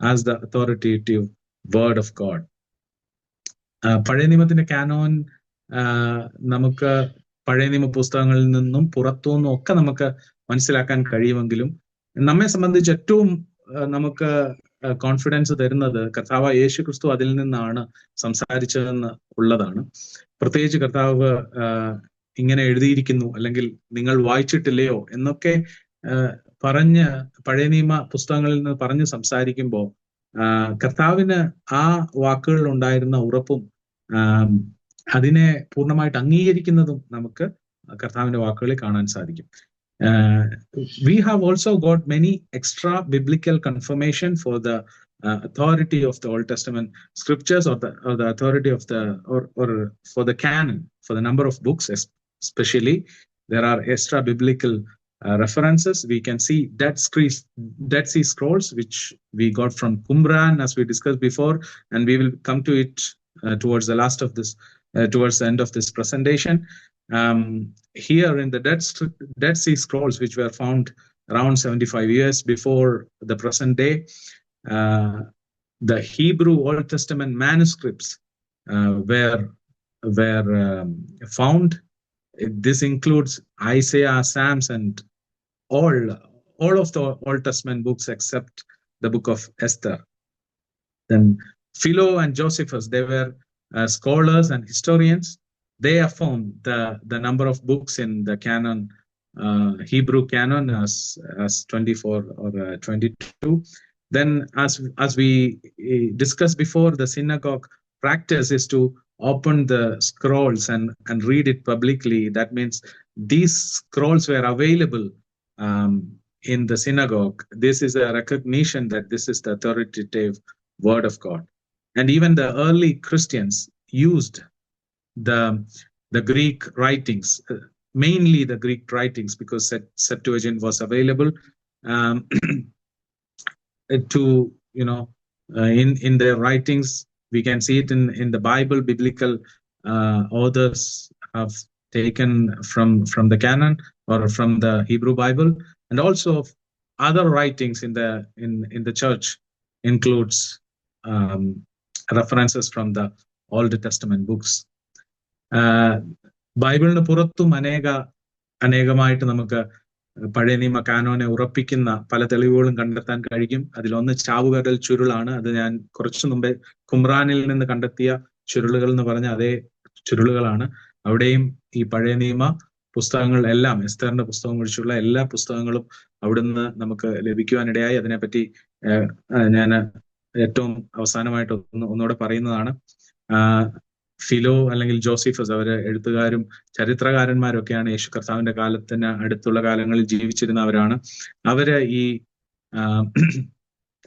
as the authoritative word of God. പഴയ നിയമത്തിന്റെ cannon നമുക്ക് പഴയ നിയമ പുസ്തകങ്ങളിൽ നിന്നും പുറത്തുനിന്നും ഒക്കെ നമുക്ക് മനസ്സിലാക്കാൻ കഴിയുമെങ്കിലും നമ്മെ സംബന്ധിച്ച് ഏറ്റവും നമുക്ക് കോൺഫിഡൻസ് തരുന്നത് കർത്താവ് യേശു ക്രിസ്തു അതിൽ നിന്നാണ് സംസാരിച്ചതെന്ന് ഉള്ളതാണ്. പ്രത്യേകിച്ച് കർത്താവ് ഇങ്ങനെ എഴുതിയിരിക്കുന്നു, അല്ലെങ്കിൽ നിങ്ങൾ വായിച്ചിട്ടില്ലയോ എന്നൊക്കെ പറഞ്ഞ് പഴയ നിയമ പുസ്തകങ്ങളിൽ നിന്ന് പറഞ്ഞ് സംസാരിക്കുമ്പോൾ കർത്താവിന് ആ വാക്കുകളിൽ ഉണ്ടായിരുന്ന ഉറപ്പും അതിനെ പൂർണ്ണമായിട്ട് അംഗീകരിക്കുന്നതും നമുക്ക് കർത്താവിന്റെ വാക്കുകളിൽ കാണാൻ സാധിക്കും. We have also got many extra biblical confirmation for the authority of the Old Testament scriptures, or the authority of the or for the canon, for the number of books especially. There are extra biblical references. We can see Dead Sea Scrolls, which we got from Qumran, as we discussed before, and we will come to it towards the last of this, towards the end of this presentation. Here in the Dead Sea Scrolls, which were found around 75 years before the present day, the Hebrew Old Testament manuscripts were found. This includes Isaiah, Psalms, and all of the Old Testament books except the book of Esther. Then Philo and Josephus, they were scholars and historians. They affirm the number of books in the canon, Hebrew canon, as 24 or 22. Then, as we discussed before, the synagogue practice is to open the scrolls and read it publicly. That means these scrolls were available in the synagogue. This is a recognition that this is the authoritative word of God. And even the early Christians used the Greek writings, mainly the Greek writings, because Septuagint was available to, in their writings. We can see it in the Bible. Biblical authors have taken from the canon or from the Hebrew Bible, and also other writings in the church includes references from the Old Testament books. ബൈബിളിന് പുറത്തും അനേകമായിട്ട് നമുക്ക് പഴയ നിയമ കാനോനെ ഉറപ്പിക്കുന്ന പല തെളിവുകളും കണ്ടെത്താൻ കഴിയും. അതിലൊന്ന് ചാവുകടൽ ചുരുളാണ്. അത് ഞാൻ കുറച്ചു മുമ്പേ കുമ്രാനിൽ നിന്ന് കണ്ടെത്തിയ ചുരുളുകൾ എന്ന് പറഞ്ഞ അതേ ചുരുളുകളാണ്. അവിടെയും ഈ പഴയ നിയമ പുസ്തകങ്ങൾ എല്ലാം, എസ്തറിന്റെ പുസ്തകം ഒഴിച്ചുള്ള എല്ലാ പുസ്തകങ്ങളും അവിടുന്ന് നമുക്ക് ലഭിക്കുവാനിടയായി. അതിനെപ്പറ്റി ഞാൻ ഏറ്റവും അവസാനമായിട്ട് ഒന്നുകൂടെ പറയുന്നതാണ്. ഫിലോ അല്ലെങ്കിൽ ജോസിഫസ്, അവര് എഴുത്തുകാരും ചരിത്രകാരന്മാരും ഒക്കെയാണ്. യേശു കർത്താവിന്റെ കാലത്തിന് അടുത്തുള്ള കാലങ്ങളിൽ ജീവിച്ചിരുന്നവരാണ്. അവര് ഈ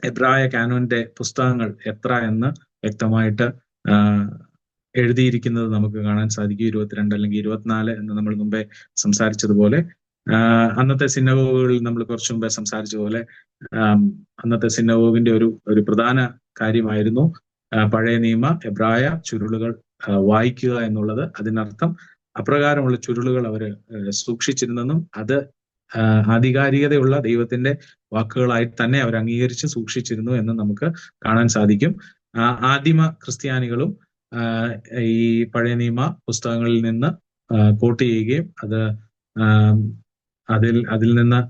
എബ്രായ കാനോന്റെ പുസ്തകങ്ങൾ എത്ര എന്ന് വ്യക്തമായിട്ട് എഴുതിയിരിക്കുന്നത് നമുക്ക് കാണാൻ സാധിക്കും. 22 അല്ലെങ്കിൽ 24 എന്ന് നമ്മൾ മുമ്പേ സംസാരിച്ചതുപോലെ, അന്നത്തെ സിനഗോഗുകളിൽ നമ്മൾ കുറച്ചു മുമ്പേ സംസാരിച്ചതുപോലെ അന്നത്തെ സിനഗോഗിന്റെ ഒരു പ്രധാന കാര്യമായിരുന്നു പഴയ നിയമ എബ്രായ ചുരുളുകൾ വായിക്കുക എന്നുള്ളത്. അതിനർത്ഥം അപ്രകാരമുള്ള ചുരുളുകൾ അവർ സൂക്ഷിച്ചിരുന്നെന്നും അത് ആധികാരികതയുള്ള ദൈവത്തിന്റെ വാക്കുകളായി തന്നെ അവർ അംഗീകരിച്ച് സൂക്ഷിച്ചിരുന്നു എന്ന് നമുക്ക് കാണാൻ സാധിക്കും. ആദിമ ക്രിസ്ത്യാനികളും ഈ പഴയ നിയമ പുസ്തകങ്ങളിൽ നിന്ന് കോട്ട് ചെയ്യുകയും അതിൽ നിന്ന്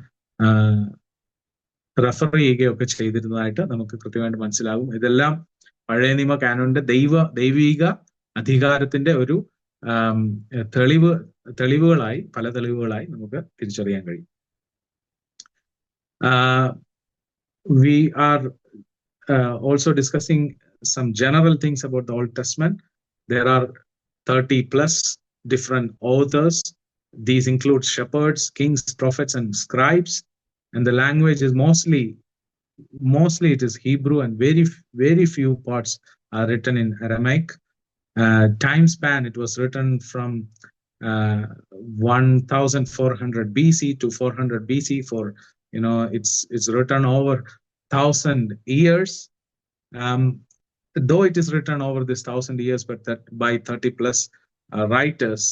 റെഫർ ചെയ്യുകയും ഒക്കെ ചെയ്തിരുന്നതായിട്ട് നമുക്ക് കൃത്യമായിട്ട് മനസ്സിലാകും. ഇതെല്ലാം പഴയ നിയമ കാനോന്റെ ദൈവിക അധികാരത്തിന്റെ ഒരു തെളിവുകളായി, പല തെളിവുകളായി നമുക്ക് തിരിച്ചറിയാൻ കഴിയും. We are also discussing some general things about the Old Testament. There are 30 plus different authors. These include shepherds, kings, prophets, and scribes. And the language is mostly it is Hebrew, and very, very few parts are written in Aramaic. Time span, it was written from 1400 BC to 400 BC. For it's written over 1,000 years. Though it is written over this 1,000 years, but that by 30 plus writers,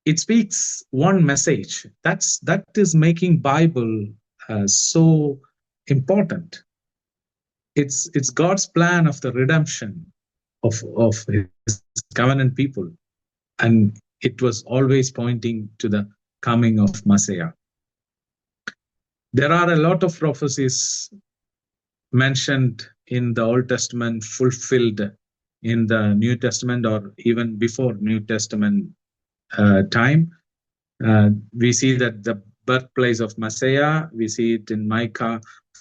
it speaks one message. That is making Bible so important. It's God's plan of the redemption of his covenant people. and it was always pointing to the coming of Messiah. There are a lot of prophecies mentioned in the Old Testament, fulfilled in the New Testament, or even before New Testament time. We see that the birthplace of Messiah, we see it in Micah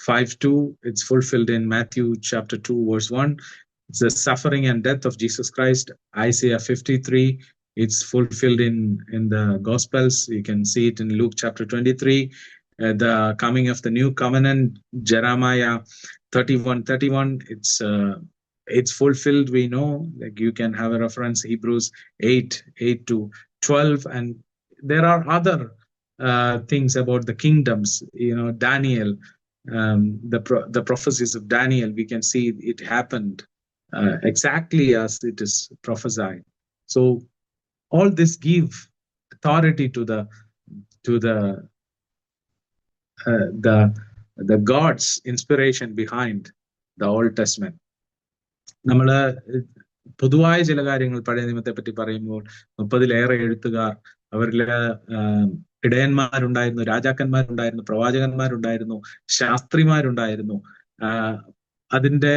5:2. It's fulfilled in Matthew chapter 2, verse 1. It's the suffering and death of Jesus Christ. Isaiah 53. It's fulfilled in the Gospels. You can see it in Luke chapter 23. The coming of the new covenant, Jeremiah 31:31. It's fulfilled. We know, like, you can have a reference, Hebrews 8:8-12, and there are other things about the kingdoms. Daniel, the prophecies of Daniel, we can see it happened exactly as it is prophesied. So all this give authority to the God's inspiration behind the Old Testament. നമ്മള് പൊതുവായ ചില കാര്യങ്ങൾ പഴയ നിയമത്തെ പറ്റി പറയുമ്പോൾ 30-ലേറെ എഴുത്തുകാർ, അവരില് ഇടയന്മാരുണ്ടായിരുന്നു, രാജാക്കന്മാരുണ്ടായിരുന്നു, പ്രവാചകന്മാരുണ്ടായിരുന്നു, ശാസ്ത്രിമാരുണ്ടായിരുന്നു. അതിന്റെ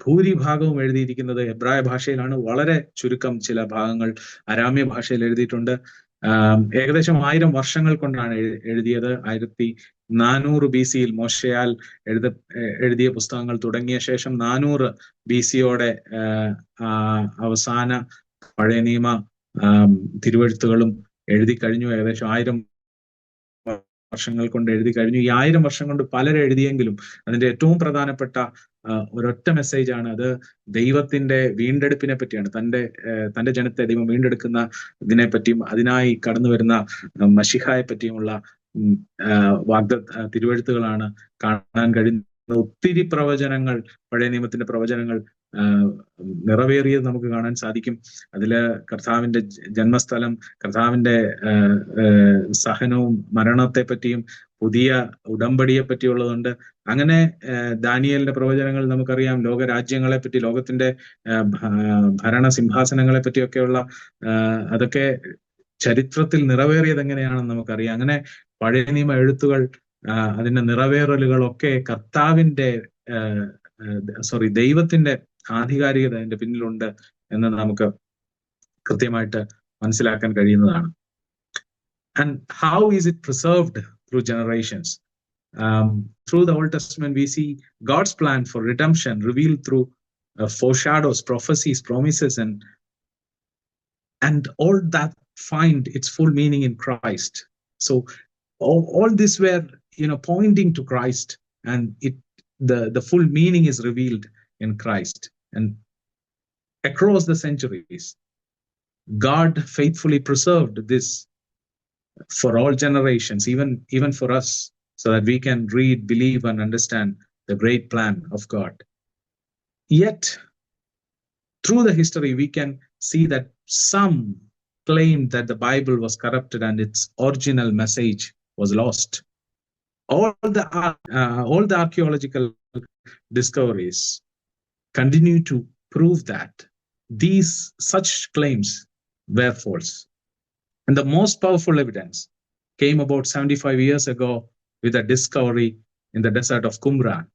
ഭൂരിഭാഗവും എഴുതിയിരിക്കുന്നത് എബ്രായ ഭാഷയിലാണ്. വളരെ ചുരുക്കം ചില ഭാഗങ്ങൾ അരാമ്യ ഭാഷയിൽ എഴുതിയിട്ടുണ്ട്. ഏകദേശം 1000 വർഷങ്ങൾ കൊണ്ടാണ് എഴുതിയത്. 1400 BC മോശയാൽ എഴുതിയ പുസ്തകങ്ങൾ തുടങ്ങിയ ശേഷം 400 BC-യോടെ അവസാന പഴയ നിയമ തിരുവെഴുത്തുകളും എഴുതി കഴിഞ്ഞു. ഏകദേശം 1000 വർഷങ്ങൾ കൊണ്ട് എഴുതി കഴിഞ്ഞു. ഈ 1000 വർഷം കൊണ്ട് പലരും എഴുതിയെങ്കിലും അതിന്റെ ഏറ്റവും പ്രധാനപ്പെട്ട ഒരൊറ്റ മെസ്സേജാണ്. അത് ദൈവത്തിന്റെ വീണ്ടെടുപ്പിനെ പറ്റിയാണ്. തന്റെ ജനത്തെ ദൈവം വീണ്ടെടുക്കുന്ന ഇതിനെ പറ്റിയും അതിനായി കടന്നു വരുന്ന മശിഹായെ പറ്റിയുമുള്ള തിരുവെഴുത്തുകളാണ് കാണാൻ കഴിയുന്നത്. ഒത്തിരി പ്രവചനങ്ങൾ, പഴയ നിയമത്തിന്റെ പ്രവചനങ്ങൾ നിറവേറിയത് നമുക്ക് കാണാൻ സാധിക്കും. അതില് കർത്താവിന്റെ ജന്മസ്ഥലം, കർത്താവിന്റെ സഹനവും മരണത്തെ പറ്റിയും പുതിയ ഉടമ്പടിയെ പറ്റിയുള്ളതുണ്ട്. അങ്ങനെ ദാനിയേലിന്റെ പ്രവചനങ്ങൾ നമുക്കറിയാം. ലോകരാജ്യങ്ങളെ പറ്റി, ലോകത്തിന്റെ ഭരണ സിംഹാസനങ്ങളെ പറ്റിയൊക്കെയുള്ള അതൊക്കെ ചരിത്രത്തിൽ നിറവേറിയത് എങ്ങനെയാണെന്ന് നമുക്കറിയാം. അങ്ങനെ പഴയ നിയമ എഴുത്തുകൾ, അതിന്റെ നിറവേറലുകളൊക്കെ ദൈവത്തിന്റെ ആധികാരികത അതിന്റെ പിന്നിലുണ്ട് എന്ന് നമുക്ക് കൃത്യമായിട്ട് മനസ്സിലാക്കാൻ കഴിയുന്നതാണ്. And how is it preserved through generations? Through the Old Testament, we see God's plan for redemption revealed through foreshadows, prophecies, promises, and all that find its full meaning in Christ. So all this were, pointing to Christ, and the full meaning is revealed in Christ. And across the centuries, God faithfully preserved this for all generations, even for us, so that we can read, believe, and understand the great plan of God. Yet, through the history, we can see that some claimed that the Bible was corrupted and its original message was lost. All the archaeological discoveries continue to prove that such claims were false. And the most powerful evidence came about 75 years ago with a discovery in the desert of Qumran.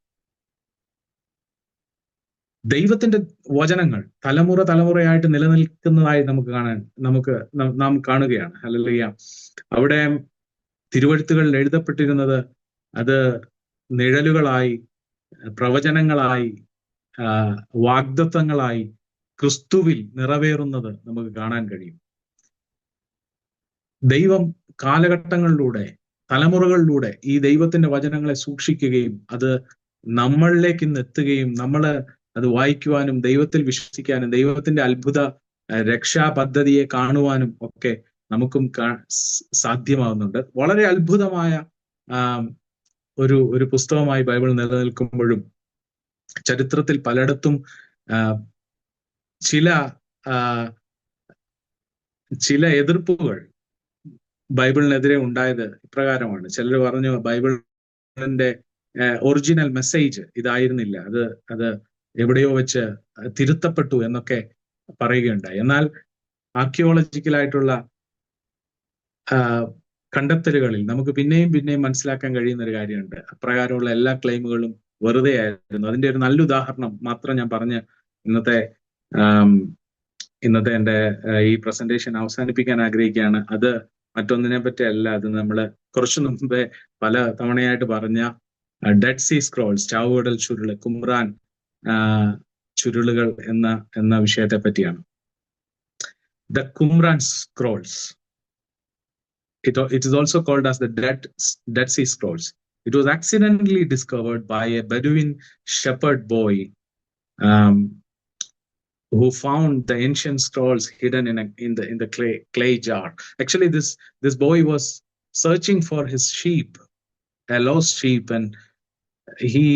ദൈവത്തിന്റെ വചനങ്ങൾ തലമുറയായിട്ട് നിലനിൽക്കുന്നതായി നാം കാണുകയാണ്. Hallelujah. അവിടെ തിരുവെഴുത്തുകളിൽ എഴുതപ്പെട്ടിരുന്നത് അത് നിഴലുകളായി, പ്രവചനങ്ങളായി, വാഗ്ദത്തങ്ങളായി ക്രിസ്തുവിൽ നിറവേറുന്നത് നമുക്ക് കാണാൻ കഴിയും. ദൈവം കാലഘട്ടങ്ങളിലൂടെ, തലമുറകളിലൂടെ ഈ ദൈവത്തിന്റെ വചനങ്ങളെ സൂക്ഷിക്കുകയും അത് നമ്മളിലേക്ക് ഇന്ന് എത്തുകയും നമ്മള് അത് വായിക്കുവാനും ദൈവത്തിൽ വിശ്വസിക്കാനും ദൈവത്തിന്റെ അത്ഭുത രക്ഷാ പദ്ധതിയെ കാണുവാനും ഒക്കെ നമുക്കും സാധ്യമാവുന്നുണ്ട്. വളരെ അത്ഭുതമായ ഒരു പുസ്തകമായി ബൈബിൾ നിലനിൽക്കുമ്പോഴും ചരിത്രത്തിൽ പലയിടത്തും ചില എതിർപ്പുകൾ ബൈബിളിനെതിരെ ഉണ്ടായത് ഇപ്രകാരമാണ്. ചിലർ പറഞ്ഞു ബൈബിളിന്റെ ഒറിജിനൽ മെസ്സേജ് ഇതായിരുന്നില്ല, അത് എവിടെയോ വെച്ച് തിരുത്തപ്പെട്ടു എന്നൊക്കെ പറയുകയുണ്ടായി. എന്നാൽ ആർക്കിയോളജിക്കലായിട്ടുള്ള കണ്ടെത്തലുകളിൽ നമുക്ക് പിന്നെയും പിന്നെയും മനസ്സിലാക്കാൻ കഴിയുന്ന ഒരു കാര്യമുണ്ട്. അപ്രകാരമുള്ള എല്ലാ ക്ലെയിമുകളും വെറുതെ ആയിരുന്നു. അതിന്റെ ഒരു നല്ല ഉദാഹരണം മാത്രം ഞാൻ പറഞ്ഞ് ഇന്നത്തെ എന്റെ ഈ പ്രസന്റേഷൻ അവസാനിപ്പിക്കാൻ ആഗ്രഹിക്കുകയാണ്. അത് മറ്റൊന്നിനെ പറ്റിയല്ല. അത് നമ്മൾ കുറച്ചു മുമ്പേ പല തവണയായിട്ട് പറഞ്ഞ ഡെഡ് സീ സ്ക്രോൾസ്, ചാവുകടൽ ചുരുള്, കുമ്രാൻ ചുരുളുകൾ എന്ന വിഷയത്തെ പറ്റിയാണ്. The Qumran scrolls, it is also called as the Dead Sea Scrolls. It was accidentally discovered by a Bedouin shepherd boy who found the ancient scrolls hidden in the clay jar. Actually, this boy was searching for his sheep, a lost sheep, and he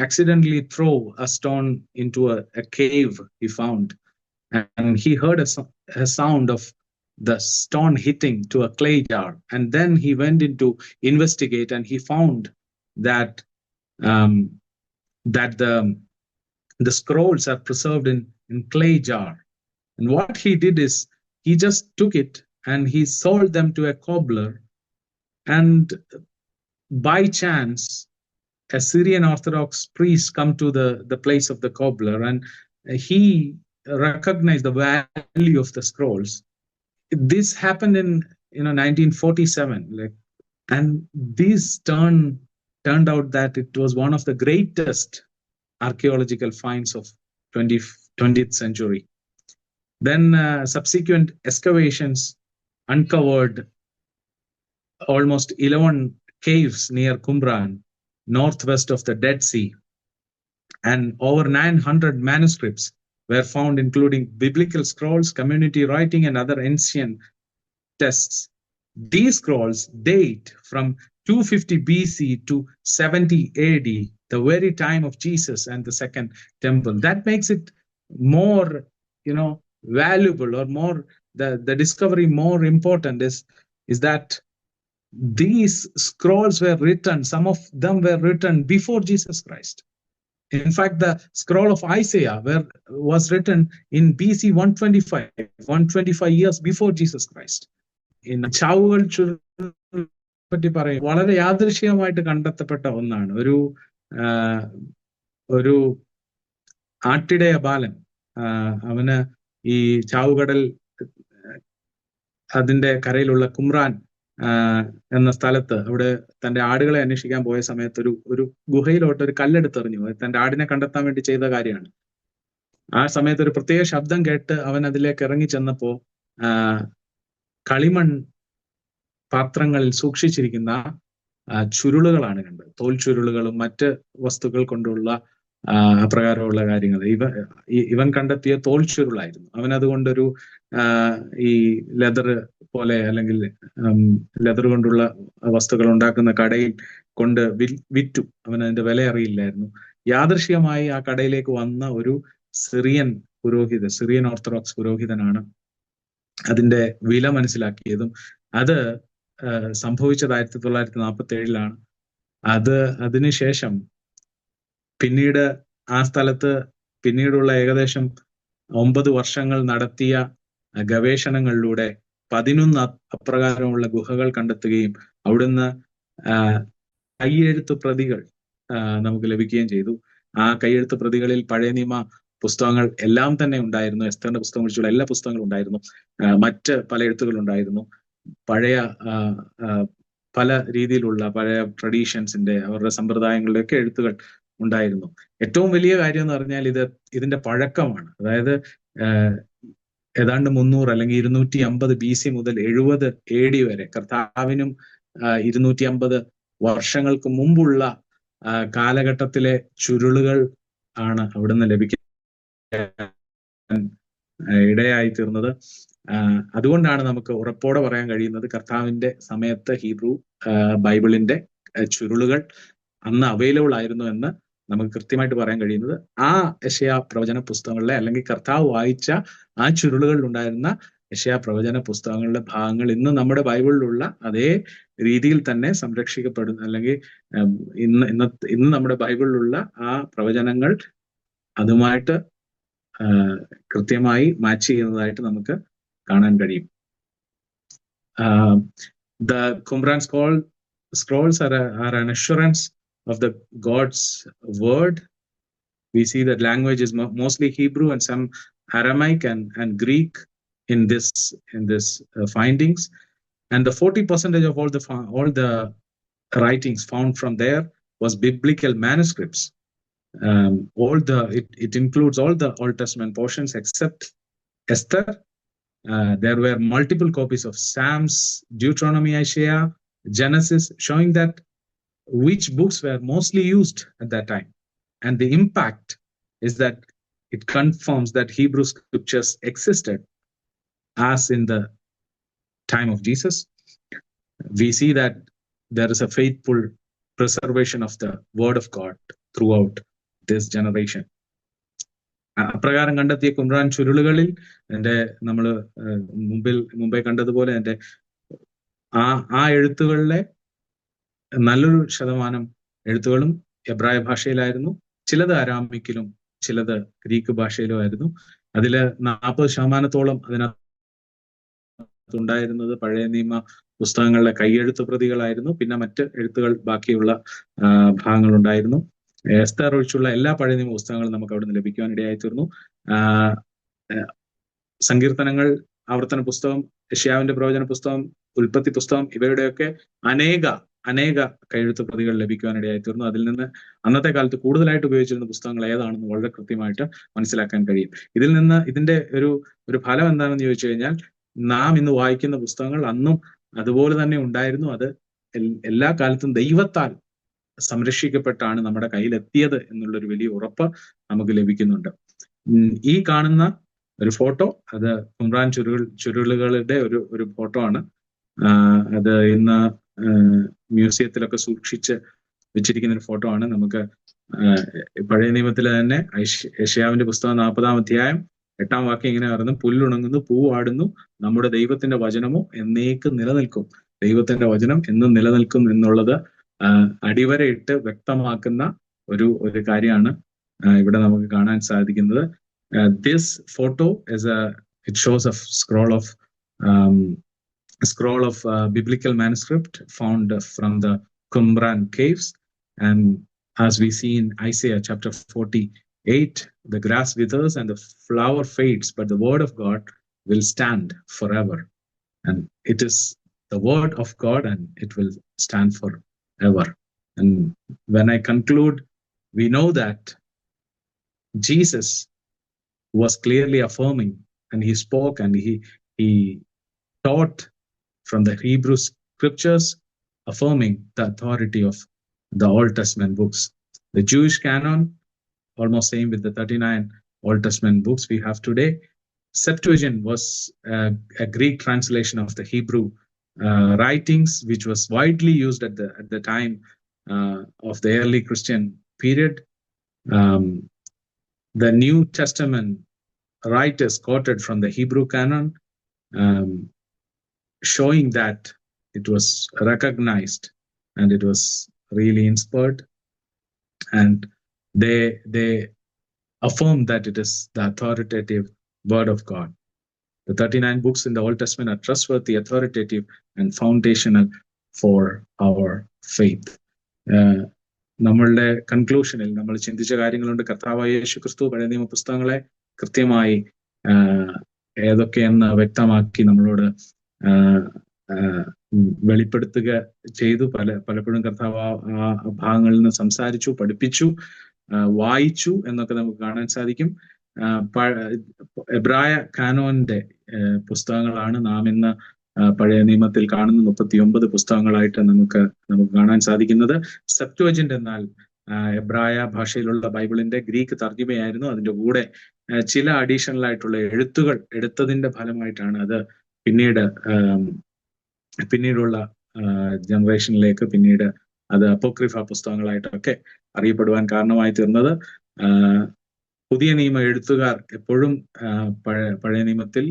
accidentally threw a stone into a cave he found, and he heard a sound of the stone hitting to a clay jar, and then he went in to investigate, and he found that the scrolls are preserved in clay jar. And what he did is he just took it and he sold them to a cobbler, and by chance a Syrian Orthodox priest come to the place of the cobbler, and he recognized the value of the scrolls. This happened in 1947, and this turned out that it was one of the greatest archaeological finds of 20th century. Then subsequent excavations uncovered almost 11 caves near Qumran, northwest of the Dead Sea, and over 900 manuscripts were found, including biblical scrolls, community writing, and other ancient texts. These scrolls date from 250 BC to 70 AD, the very time of Jesus and the Second Temple. That makes it more, valuable, or more the discovery more important is that these scrolls were written. Some of them were written before Jesus Christ. In fact, the scroll of Isaiah was written in BC 125 years before Jesus Christ. In ചാവുകൾ പറ്റി പറയും, വളരെ യാദൃശ്ചികമായിട്ട് കണ്ടെത്തപ്പെട്ട ഒന്നാണ്. ഒരു ആട്ടിടയ ബാലൻ, അവന് ഈ ചാവുകടൽ അതിന്റെ കരയിലുള്ള Qumran എന്ന സ്ഥലത്ത് അവിടെ തന്റെ ആടുകളെ അന്വേഷിക്കാൻ പോയ സമയത്ത് ഒരു ഗുഹയിലോട്ട് ഒരു കല്ലെടുത്തെറിഞ്ഞു. തന്റെ ആടിനെ കണ്ടെത്താൻ വേണ്ടി ചെയ്ത കാര്യമാണ്. ആ സമയത്ത് ഒരു പ്രത്യേക ശബ്ദം കേട്ട് അവൻ അതിലേക്ക് ഇറങ്ങി ചെന്നപ്പോ കളിമൺ പാത്രങ്ങളിൽ സൂക്ഷിച്ചിരിക്കുന്ന ചുരുളുകളാണ് കണ്ടത്. തോൽ ചുരുളുകളും മറ്റ് വസ്തുക്കൾ കൊണ്ടുള്ള അപ്രകാരമുള്ള കാര്യങ്ങൾ. ഇവൻ കണ്ടെത്തിയ തോൽ ചുരുളായിരുന്നു. അവൻ അതുകൊണ്ടൊരു ഈ ലെതർ പോലെ, അല്ലെങ്കിൽ ലെതർ കൊണ്ടുള്ള വസ്തുക്കൾ ഉണ്ടാക്കുന്ന കടയിൽ കൊണ്ട് വിറ്റു. അവൻ അതിന്റെ വില അറിയില്ലായിരുന്നു. യാദൃശ്ചികമായി ആ കടയിലേക്ക് വന്ന ഒരു സിറിയൻ ഓർത്തഡോക്സ് പുരോഹിതനാണ് അതിന്റെ വില മനസ്സിലാക്കിയതും. അത് സംഭവിച്ചത് 1947 അതിനുശേഷം പിന്നീട് ആ സ്ഥലത്ത് പിന്നീടുള്ള ഏകദേശം 9 വർഷങ്ങൾ നടത്തിയ ഗവേഷണങ്ങളിലൂടെ 11 അപ്രകാരമുള്ള ഗുഹകൾ കണ്ടെത്തുകയും അവിടുന്ന് കൈയെഴുത്ത് പ്രതികൾ നമുക്ക് ലഭിക്കുകയും ചെയ്തു. ആ കൈയെഴുത്ത് പ്രതികളിൽ പഴയ നിയമ പുസ്തകങ്ങൾ എല്ലാം തന്നെ ഉണ്ടായിരുന്നു. എസ്തറിന്റെ പുസ്തകം ഒഴിച്ചുള്ള എല്ലാ പുസ്തകങ്ങളും ഉണ്ടായിരുന്നു. മറ്റ് പല എഴുത്തുകൾ ഉണ്ടായിരുന്നു. പഴയ പല രീതിയിലുള്ള പഴയ ട്രഡീഷൻസിന്റെ, അവരുടെ സമ്പ്രദായങ്ങളുടെ ഒക്കെ എഴുത്തുകൾ ഉണ്ടായിരുന്നു. ഏറ്റവും വലിയ കാര്യം എന്ന് പറഞ്ഞാൽ ഇതിന്റെ പഴക്കമാണ്. അതായത് ഏതാണ്ട് 300 അല്ലെങ്കിൽ 250 BC മുതൽ 70 AD വരെ, കർത്താവിനും 250 വർഷങ്ങൾക്ക് മുമ്പുള്ള കാലഘട്ടത്തിലെ ചുരുളുകൾ ആണ് അവിടുന്ന് ലഭിക്കാൻ ഇടയായി തീർന്നത്. അതുകൊണ്ടാണ് നമുക്ക് ഉറപ്പോടെ പറയാൻ കഴിയുന്നത് കർത്താവിന്റെ സമയത്ത് ഹീബ്രു ബൈബിളിന്റെ ചുരുളുകൾ അന്ന് അവൈലബിൾ ആയിരുന്നു എന്ന് നമുക്ക് കൃത്യമായിട്ട് പറയാൻ കഴിയുന്നത് ആ യെശയ്യാ പ്രവചന പുസ്തകങ്ങളിലെ, അല്ലെങ്കിൽ കർത്താവ് വായിച്ച ആ ചുരുളുകളിൽ ഉണ്ടായിരുന്ന യെശയ്യാ പ്രവചന പുസ്തകങ്ങളുടെ ഭാഗങ്ങൾ ഇന്ന് നമ്മുടെ ബൈബിളിലുള്ള അതേ രീതിയിൽ തന്നെ സംരക്ഷിക്കപ്പെടുന്നു, അല്ലെങ്കിൽ ഇന്ന് നമ്മുടെ ബൈബിളിലുള്ള ആ പ്രവചനങ്ങൾ അതുമായിട്ട് കൃത്യമായി മാച്ച് ചെയ്യുന്നതായിട്ട് നമുക്ക് കാണാൻ കഴിയും. The Qumran scrolls are an assurance of the God's word. We see that language is mostly Hebrew and some Aramaic and Greek in this findings. And the 40% of all the writings found from there was biblical manuscripts. It includes all the Old Testament portions except Esther. There were multiple copies of Psalms, Deuteronomy, Isaiah, Genesis, showing that which books were mostly used at that time. And the impact is that it confirms that Hebrew scriptures existed as in the time of Jesus. We see that there is a faithful preservation of the word of God throughout this generation. അപ്രകാരം കണ്ടെത്തിയ Qumran ചുരുളുകളിൽ നമ്മൾ മുമ്പേ കണ്ടതുപോലെ എൻ്റെ ആ എഴുത്തുകളിലെ നല്ലൊരു ശതമാനം എഴുത്തുകളും എബ്രായ ഭാഷയിലായിരുന്നു. ചിലത് അരാമിക്കിലും ചിലത് ഗ്രീക്ക് ഭാഷയിലും ആയിരുന്നു. അതില് 40% അതിനകത്തുണ്ടായിരുന്നത് പഴയ നിയമ പുസ്തകങ്ങളിലെ കൈയെഴുത്ത് പ്രതികളായിരുന്നു. പിന്നെ മറ്റ് എഴുത്തുകൾ ബാക്കിയുള്ള ഭാഗങ്ങളുണ്ടായിരുന്നു. എസ്തർ ഒഴിച്ചുള്ള എല്ലാ പഴയ നിയമ പുസ്തകങ്ങളും നമുക്ക് അവിടെ നിന്ന് ലഭിക്കുവാൻ ഇടയായി തീർന്നു. സങ്കീർത്തനങ്ങൾ, ആവർത്തന പുസ്തകം, യെശയ്യാവിന്റെ പ്രവചന പുസ്തകം, ഉൽപ്പത്തി പുസ്തകം, ഇവയുടെയൊക്കെ അനേക കൈയെഴുത്ത് പ്രതികൾ ലഭിക്കുവാൻ ഇടയായി തീർന്നു. അതിൽ നിന്ന് അന്നത്തെ കാലത്ത് കൂടുതലായിട്ട് ഉപയോഗിച്ചിരുന്ന പുസ്തകങ്ങൾ ഏതാണെന്ന് വളരെ കൃത്യമായിട്ട് മനസ്സിലാക്കാൻ കഴിയും. ഇതിൽ നിന്ന് ഇതിന്റെ ഒരു ഫലം എന്താണെന്ന് ചോദിച്ചു കഴിഞ്ഞാൽ, നാം ഇന്ന് വായിക്കുന്ന പുസ്തകങ്ങൾ അന്നും അതുപോലെ തന്നെ ഉണ്ടായിരുന്നു. അത് എല്ലാ കാലത്തും ദൈവത്താൽ സംരക്ഷിക്കപ്പെട്ടാണ് നമ്മുടെ കയ്യിലെത്തിയത് എന്നുള്ളൊരു വലിയ ഉറപ്പ് നമുക്ക് ലഭിക്കുന്നുണ്ട്. ഈ കാണുന്ന ഒരു ഫോട്ടോ, അത് കുമ്രാൻ ചുരുളുകളുടെ ഒരു ഫോട്ടോ ആണ്. അത് ഇന്ന് മ്യൂസിയത്തിലൊക്കെ സൂക്ഷിച്ച് വെച്ചിരിക്കുന്ന ഒരു ഫോട്ടോ ആണ്. നമുക്ക് പഴയ നിയമത്തിലെ തന്നെ യെശയ്യാവിന്റെ പുസ്തകം 40-ാം അധ്യായം 8-ാം വാക്യം ഇങ്ങനെ പറയുന്നു: പുല്ലുണങ്ങുന്നു, പൂവാടുന്നു, നമ്മുടെ ദൈവത്തിന്റെ വചനമോ എന്നേക്ക് നിലനിൽക്കും. ദൈവത്തിന്റെ വചനം എന്നും നിലനിൽക്കും എന്നുള്ളത് അടിവരയിട്ട് വ്യക്തമാക്കുന്ന ഒരു കാര്യമാണ് ഇവിടെ നമുക്ക് കാണാൻ സാധിക്കുന്നത്. This photo it shows a scroll of biblical manuscript found from the Qumran caves, and as we see in Isaiah chapter 48, the grass withers and the flower fades, but the word of God will stand forever. And it is the word of God and it will stand forever. And when I conclude, we know that Jesus was clearly affirming, and he spoke and he taught from the Hebrew scriptures, affirming the authority of the Old Testament books. The Jewish canon, almost same with the 39 Old Testament books we have today. Septuagint was a Greek translation of the Hebrew writings, which was widely used at the time of the early Christian period. The New Testament writers quoted from the Hebrew canon, showing that it was recognized and it was really inspired, and they affirm that it is the authoritative word of God. The 39 books in the Old Testament are trustworthy, authoritative, and foundational for our faith. നമ്മളുടെ കൺക്ലൂഷനിൽ നമ്മൾ ചിന്തിച്ച കാര്യങ്ങളുണ്ട്. കർത്താവായ യേശു ക്രിസ്തു പഴയ നിയമ പുസ്തകങ്ങളെ കൃത്യമായി ഏതൊക്കെയെന്ന് വ്യക്തമാക്കി നമ്മളോട് വെളിപ്പെടുത്തുക ചെയ്തു. പലപ്പോഴും കർത്താവ് ആ ഭാഗങ്ങളിൽ നിന്ന് സംസാരിച്ചു, പഠിപ്പിച്ചു, വായിച്ചു എന്നൊക്കെ നമുക്ക് കാണാൻ സാധിക്കും. എബ്രായ കാനോന്റെ പുസ്തകങ്ങളാണ് നാം ഇന്ന് പഴയ നിയമത്തിൽ കാണുന്ന 39 പുസ്തകങ്ങളായിട്ട് നമുക്ക് കാണാൻ സാധിക്കുന്നത്. സെപ്റ്റുവജിന്റ് എന്നാൽ എബ്രായ ഭാഷയിലുള്ള ബൈബിളിന്റെ ഗ്രീക്ക് തർജ്ജിമയായിരുന്നു. അതിന്റെ കൂടെ ചില അഡീഷണൽ ആയിട്ടുള്ള എഴുത്തുകൾ എടുത്തതിന്റെ ഫലമായിട്ടാണ് അത് പിന്നീടുള്ള ജനറേഷനിലേക്ക് പിന്നീട് അത് അപ്പോക്രിഫ പുസ്തകങ്ങളായിട്ടൊക്കെ അറിയപ്പെടുവാൻ കാരണമായി തീർന്നത്. പുതിയ നിയമ എഴുത്തുകാർ എപ്പോഴും പഴയ നിയമത്തിൽ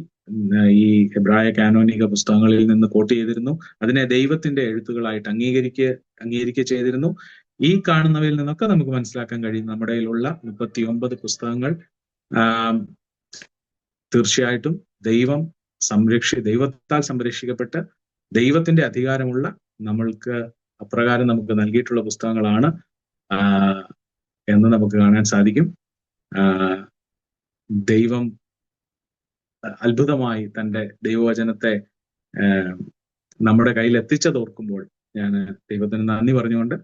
ഈ എബ്രായ കാനോനിക പുസ്തകങ്ങളിൽ നിന്ന് കോട്ട് ചെയ്തിരുന്നു. അതിനെ ദൈവത്തിന്റെ എഴുത്തുകളായിട്ട് അംഗീകരിക്കുക ചെയ്തിരുന്നു. ഈ കാണുന്നവയിൽ നിന്നൊക്കെ നമുക്ക് മനസ്സിലാക്കാൻ കഴിയും നമ്മുടെ കയ്യിലുള്ള 39 പുസ്തകങ്ങൾ തീർച്ചയായിട്ടും ദൈവം ദൈവത്താൽ സംരക്ഷിക്കപ്പെട്ട് ദൈവത്തിന്റെ അധികാരമുള്ള നമ്മൾക്ക് അപ്രകാരം നമുക്ക് നൽകിയിട്ടുള്ള പുസ്തകങ്ങളാണ് എന്ന് നമുക്ക് കാണാൻ സാധിക്കും. ദൈവം അത്ഭുതമായി തന്റെ ദൈവവചനത്തെ നമ്മുടെ കയ്യിൽ എത്തിച്ചതോർക്കുമ്പോൾ ഞാൻ ദൈവത്തിന് നന്ദി പറഞ്ഞുകൊണ്ട്